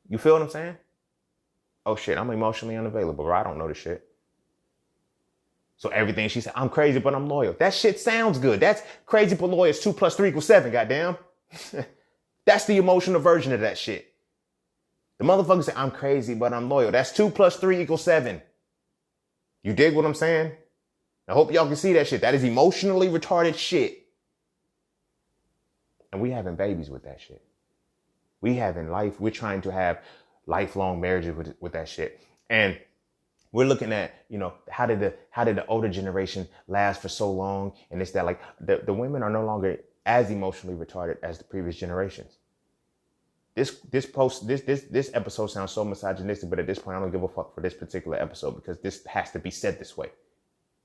You feel what I'm saying? Oh shit, I'm emotionally unavailable, bro. I don't know the shit. So everything she said, I'm crazy, but I'm loyal. That shit sounds good. That's crazy, but loyal. It's 2 + 3 = 7, goddamn. That's the emotional version of that shit. The motherfucker say, I'm crazy, but I'm loyal. That's 2 + 3 = 7. You dig what I'm saying? I hope y'all can see that shit. That is emotionally retarded shit. And we having babies with that shit. We having life. We're trying to have lifelong marriages with that shit. And we're looking at, you know, how did the older generation last for so long? And it's that like the women are no longer as emotionally retarded as the previous generations. This episode sounds so misogynistic, but at this point, I don't give a fuck for this particular episode because this has to be said this way.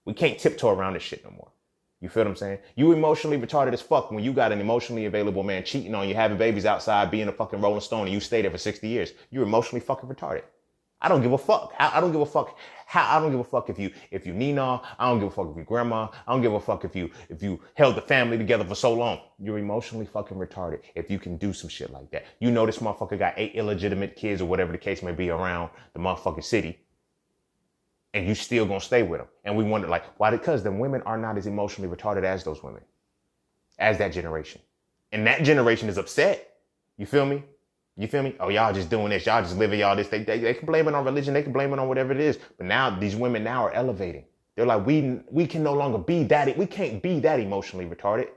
We can't tiptoe around this shit no more. You feel what I'm saying? You emotionally retarded as fuck when you got an emotionally available man cheating on you, having babies outside, being a fucking Rolling Stone, and you stay there for 60 years. You're emotionally fucking retarded. I don't give a fuck. I don't give a fuck if you Nina. I don't give a fuck if you grandma. I don't give a fuck if you held the family together for so long. You're emotionally fucking retarded if you can do some shit like that. You know this motherfucker got 8 illegitimate kids or whatever the case may be around the motherfucking city. And you still gonna stay with them. And we wonder like, why? Because the women are not as emotionally retarded as those women, as that generation. And that generation is upset. You feel me? You feel me? Oh, y'all just doing this. Y'all just living y'all this. They can blame it on religion. They can blame it on whatever it is. But now these women now are elevating. They're like, we can no longer be that. We can't be that emotionally retarded.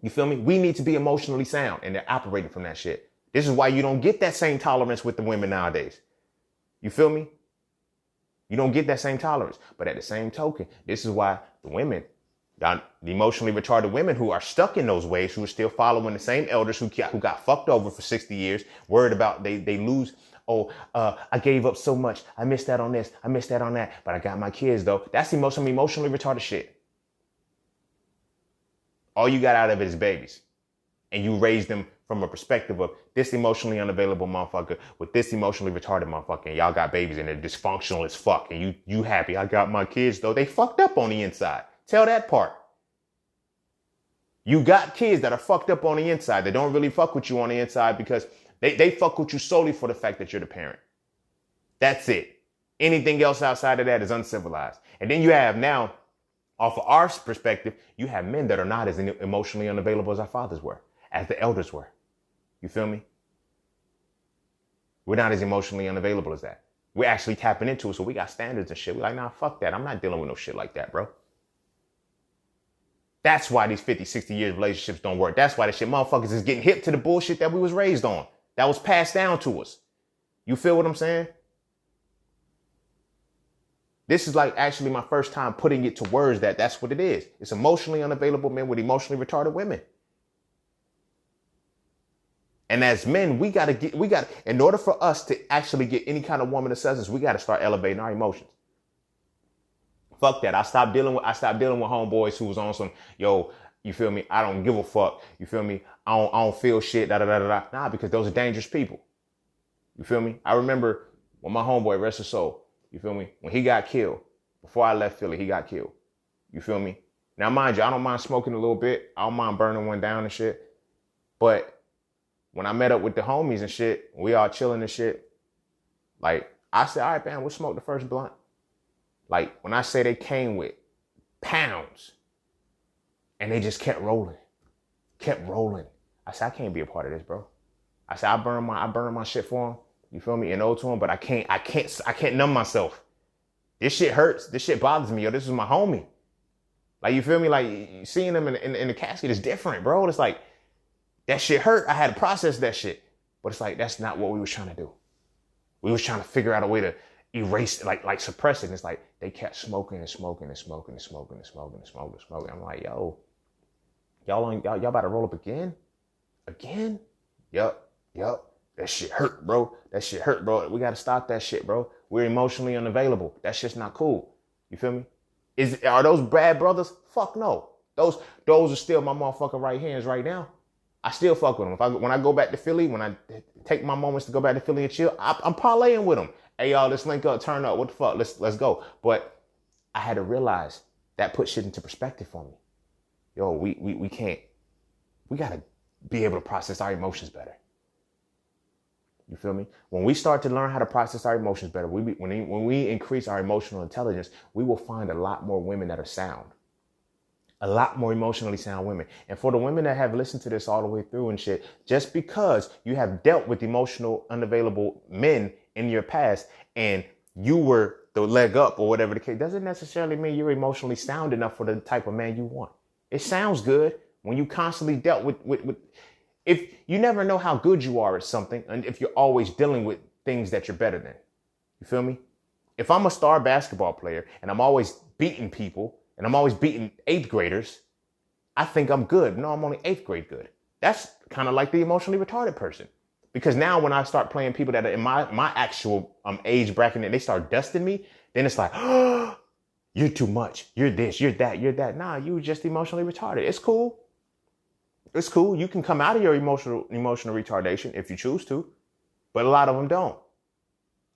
You feel me? We need to be emotionally sound. And they're operating from that shit. This is why you don't get that same tolerance with the women nowadays. You feel me? You don't get that same tolerance. But at the same token, this is why the women, the emotionally retarded women who are stuck in those ways, who are still following the same elders who got fucked over for 60 years, worried about they lose. Oh, I gave up so much. I missed that on this. I missed that on that. But I got my kids, though. That's emotionally retarded shit. All you got out of it is babies. And you raise them from a perspective of this emotionally unavailable motherfucker with this emotionally retarded motherfucker. And y'all got babies and they're dysfunctional as fuck. And you happy. I got my kids, though. They fucked up on the inside. Tell that part. You got kids that are fucked up on the inside. They don't really fuck with you on the inside because they fuck with you solely for the fact that you're the parent. That's it. Anything else outside of that is uncivilized. And then you have now, off of our perspective, you have men that are not as emotionally unavailable as our fathers were, as the elders were. You feel me? We're not as emotionally unavailable as that. We're actually tapping into it, so we got standards and shit. We're like, nah, fuck that. I'm not dealing with no shit like that, bro. That's why these 50, 60 years relationships don't work. That's why the shit motherfuckers is getting hip to the bullshit that we was raised on. That was passed down to us. You feel what I'm saying? This is like actually my first time putting it to words that's what it is. It's emotionally unavailable men with emotionally retarded women. And as men, we got in order for us to actually get any kind of woman assessments, we got to start elevating our emotions. Fuck that. I stopped dealing with homeboys who was on some, yo, you feel me? I don't give a fuck. You feel me? I don't feel shit. Da da da da. Nah, because those are dangerous people. You feel me? I remember when my homeboy, rest his soul, you feel me? When he got killed, before I left Philly, he got killed. You feel me? Now, mind you, I don't mind smoking a little bit. I don't mind burning one down and shit. But when I met up with the homies and shit, we all chilling and shit, like, I said, all right, man, we'll smoke the first blunt. Like, when I say they came with pounds and they just kept rolling. I said, I can't be a part of this, bro. I said, I burn my shit for them. You feel me? And owe to them, but I can't numb myself. This shit hurts. This shit bothers me. Yo, this is my homie. Like, you feel me? Like, seeing them in the casket is different, bro. It's like, that shit hurt. I had to process that shit. But it's like, that's not what we was trying to do. We was trying to figure out a way to erase, like suppress it. And it's like, they kept smoking and smoking and smoking and smoking and smoking and smoking and smoking. I'm like, yo, y'all about to roll up again? Again? Yup. That shit hurt, bro. We got to stop that shit, bro. We're emotionally unavailable. That shit's not cool. You feel me? Are those bad brothers? Fuck no. Those are still my motherfucking right hands right now. I still fuck with them. When I go back to Philly, when I take my moments to go back to Philly and chill, I'm parlaying with them. Hey, y'all, let's link up, turn up. What the fuck? Let's go. But I had to realize that put shit into perspective for me. Yo, we can't. We got to be able to process our emotions better. You feel me? When we start to learn how to process our emotions better, when we increase our emotional intelligence, we will find a lot more women that are sound. A lot more emotionally sound women. And for the women that have listened to this all the way through and shit, just because you have dealt with emotional unavailable men in your past and you were the leg up or whatever the case, doesn't necessarily mean you're emotionally sound enough for the type of man you want. It sounds good when you constantly dealt with if you never know how good you are at something, and if you're always dealing with things that you're better than. You feel me? If I'm a star basketball player and I'm always beating people and I'm always beating 8th graders, I think I'm good. No, I'm only 8th grade good. That's kind of like the emotionally retarded person. Because now when I start playing people that are in my actual age bracket and they start dusting me, then it's like, oh, you're too much. You're this, you're that. Nah, you just emotionally retarded. It's cool. It's cool. You can come out of your emotional retardation if you choose to, but a lot of them don't.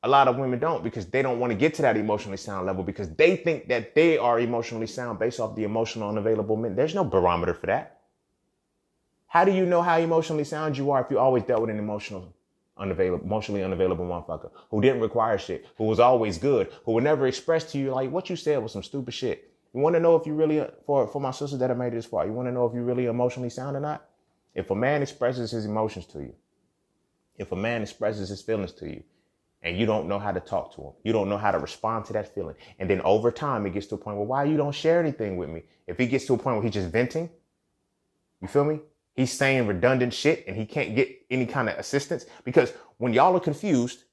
A lot of women don't because they don't want to get to that emotionally sound level because they think that they are emotionally sound based off the emotional unavailable men. There's no barometer for that. How do you know how emotionally sound you are if you always dealt with an emotionally unavailable motherfucker who didn't require shit, who was always good, who would never express to you like what you said was some stupid shit? You want to know if you really, for my sisters that have made it this far, you want to know if you're really emotionally sound or not? If a man expresses his emotions to you, if a man expresses his feelings to you, and you don't know how to talk to him, you don't know how to respond to that feeling, and then over time it gets to a point where why you don't share anything with me? If he gets to a point where he's just venting, you feel me? He's saying redundant shit and he can't get any kind of assistance because when y'all are confused,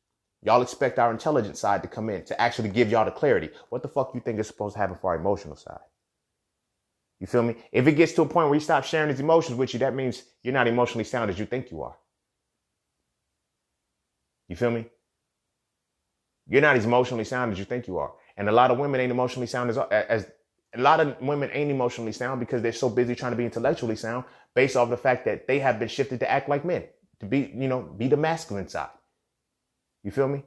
y'all expect our intelligent side to come in to actually give y'all the clarity. What the fuck you think is supposed to happen for our emotional side? You feel me? If it gets to a point where he stops sharing his emotions with you, that means you're not emotionally sound as you think you are. You feel me? You're not as emotionally sound as you think you are. And a lot of women ain't emotionally sound as a lot of women ain't emotionally sound because they're so busy trying to be intellectually sound based off the fact that they have been shifted to act like men, to be the masculine side. You feel me?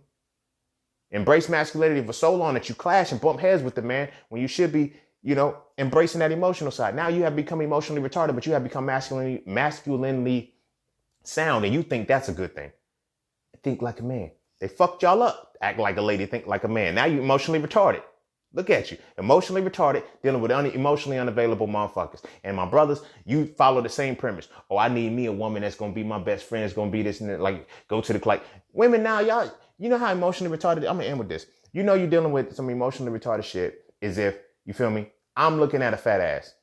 Embrace masculinity for so long that you clash and bump heads with the man when you should be, embracing that emotional side. Now you have become emotionally retarded, but you have become masculinely sound, and you think that's a good thing. Think like a man. They fucked y'all up. Act like a lady, think like a man. Now you emotionally retarded. Look at you. Emotionally retarded, dealing with emotionally unavailable motherfuckers. And my brothers, you follow the same premise. Oh, I need me a woman that's going to be my best friend. It's going to be this and that. Like, go to the, like, women now, y'all, you know how emotionally retarded, I'm going to end with this. You know you're dealing with some emotionally retarded shit is if, you feel me, I'm looking at a fat ass.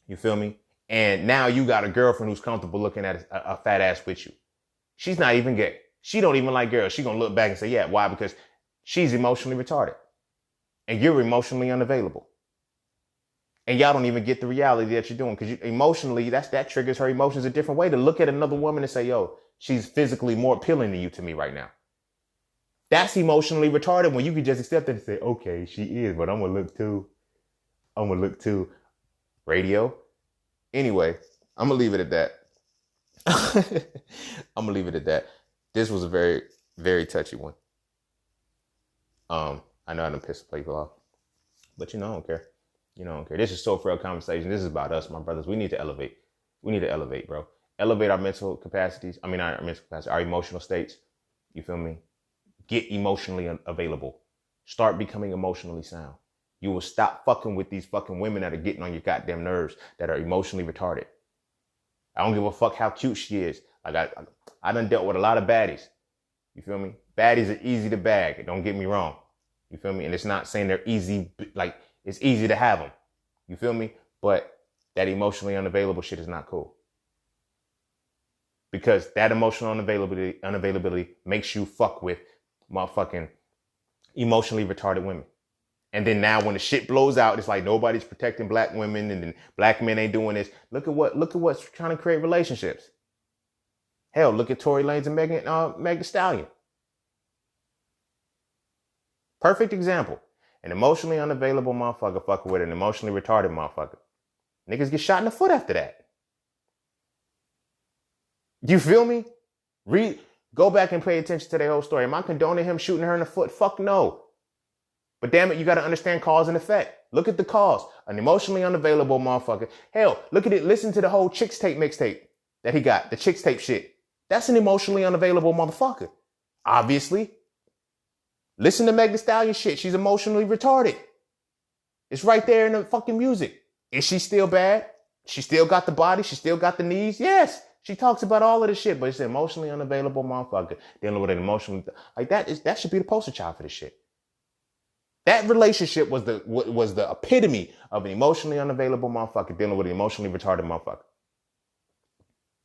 You feel me? And now you got a girlfriend who's comfortable looking at a fat ass with you. She's not even gay. She don't even like girls. She going to look back and say, yeah, why? Because she's emotionally retarded. And you're emotionally unavailable. And y'all don't even get the reality that you're doing. Because emotionally, that triggers her emotions a different way to look at another woman and say, yo, she's physically more appealing to you to me right now. That's emotionally retarded when you can just accept it and say, okay, she is, but I'm going to look too. Radio. Anyway, I'm going to leave it at that. This was a very, very touchy one. I know I done pissed people off, but I don't care. I don't care. This is so Frail conversation. This is about us, my brothers. We need to elevate. Bro. Elevate our mental capacities. Our emotional states. You feel me? Get emotionally available. Start becoming emotionally sound. You will stop fucking with these fucking women that are getting on your goddamn nerves that are emotionally retarded. I don't give a fuck how cute she is. Like I done dealt with a lot of baddies. You feel me? Baddies are easy to bag. Don't get me wrong. You feel me? And it's not saying they're easy, like it's easy to have them. You feel me? But that emotionally unavailable shit is not cool. because that emotional unavailability makes you fuck with motherfucking emotionally retarded women. And then now when the shit blows out, it's like nobody's protecting black women and then black men ain't doing this. Look at what's trying to create relationships. Hell, look at Tory Lanez and Meg Thee Stallion. Perfect example. An emotionally unavailable motherfucker fucking with an emotionally retarded motherfucker. Niggas get shot in the foot after that. You feel me? Go back and pay attention to their whole story. Am I condoning him shooting her in the foot? Fuck no. But damn it, you got to understand cause and effect. Look at the cause. An emotionally unavailable motherfucker. Hell, look at it. Listen to the whole Chicks Tape mixtape that he got. The Chicks Tape shit. That's an emotionally unavailable motherfucker. Obviously. Listen to Meg Thee Stallion shit. She's emotionally retarded. It's right there in the fucking music. Is she still bad? She still got the body. She still got the knees. Yes. She talks about all of this shit, but it's an emotionally unavailable motherfucker dealing with an emotionally like that should be the poster child for this shit. That relationship was the epitome of an emotionally unavailable motherfucker dealing with an emotionally retarded motherfucker.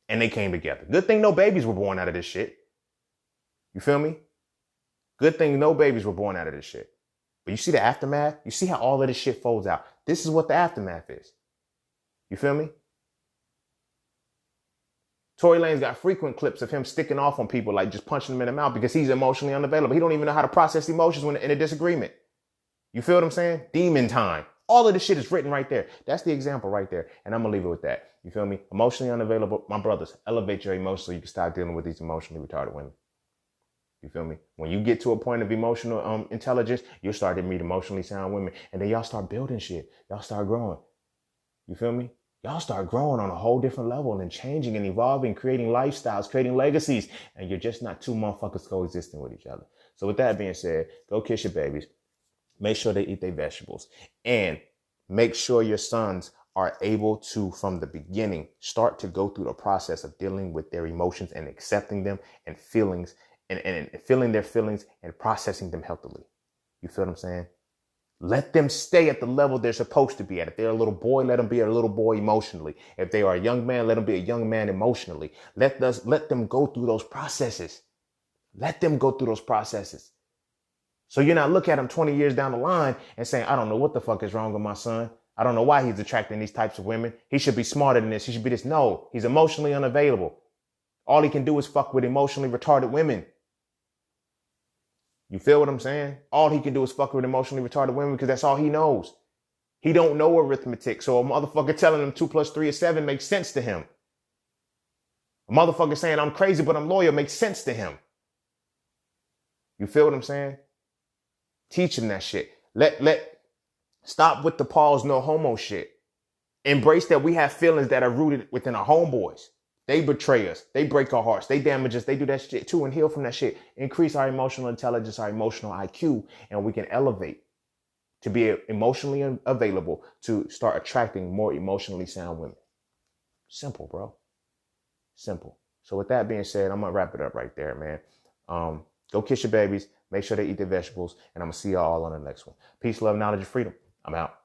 And they came together. Good thing no babies were born out of this shit. You feel me? Good thing no babies were born out of this shit. But you see the aftermath? You see how all of this shit folds out? This is what the aftermath is. You feel me? Tory Lanez got frequent clips of him sticking off on people, like just punching them in the mouth because he's emotionally unavailable. He don't even know how to process emotions when in a disagreement. You feel what I'm saying? Demon time. All of this shit is written right there. That's the example right there. And I'm going to leave it with that. You feel me? Emotionally unavailable. My brothers, elevate your emotions so you can stop dealing with these emotionally retarded women. You feel me? When you get to a point of emotional intelligence, you'll start to meet emotionally sound women. And then y'all start building shit. Y'all start growing. You feel me? Y'all start growing on a whole different level and changing and evolving, creating lifestyles, creating legacies. And you're just not two motherfuckers coexisting with each other. So with that being said, go kiss your babies. Make sure they eat their vegetables. And make sure your sons are able to, from the beginning, start to go through the process of dealing with their emotions and accepting them and feelings and feeling their feelings and processing them healthily. You feel what I'm saying? Let them stay at the level they're supposed to be at. If they're a little boy, let them be a little boy emotionally. If they are a young man, let them be a young man emotionally. Let them go through those processes. Let them go through those processes. So you're not looking at him 20 years down the line and saying, I don't know what the fuck is wrong with my son. I don't know why he's attracting these types of women. He should be smarter than this. He should be this. No, he's emotionally unavailable. All he can do is fuck with emotionally retarded women. You feel what I'm saying? All he can do is fuck with emotionally retarded women because that's all he knows. He don't know arithmetic. So a motherfucker telling him 2 + 3 is 7 makes sense to him. A motherfucker saying I'm crazy, but I'm loyal makes sense to him. You feel what I'm saying? Teach him that shit. Stop with the pause no homo shit. Embrace that we have feelings that are rooted within our homeboys. They betray us. They break our hearts. They damage us. They do that shit too and heal from that shit. Increase our emotional intelligence, our emotional IQ, and we can elevate to be emotionally available to start attracting more emotionally sound women. Simple, bro. Simple. So with that being said, I'm going to wrap it up right there, man. Go kiss your babies. Make sure they eat their vegetables. And I'm going to see y'all on the next one. Peace, love, knowledge, and freedom. I'm out.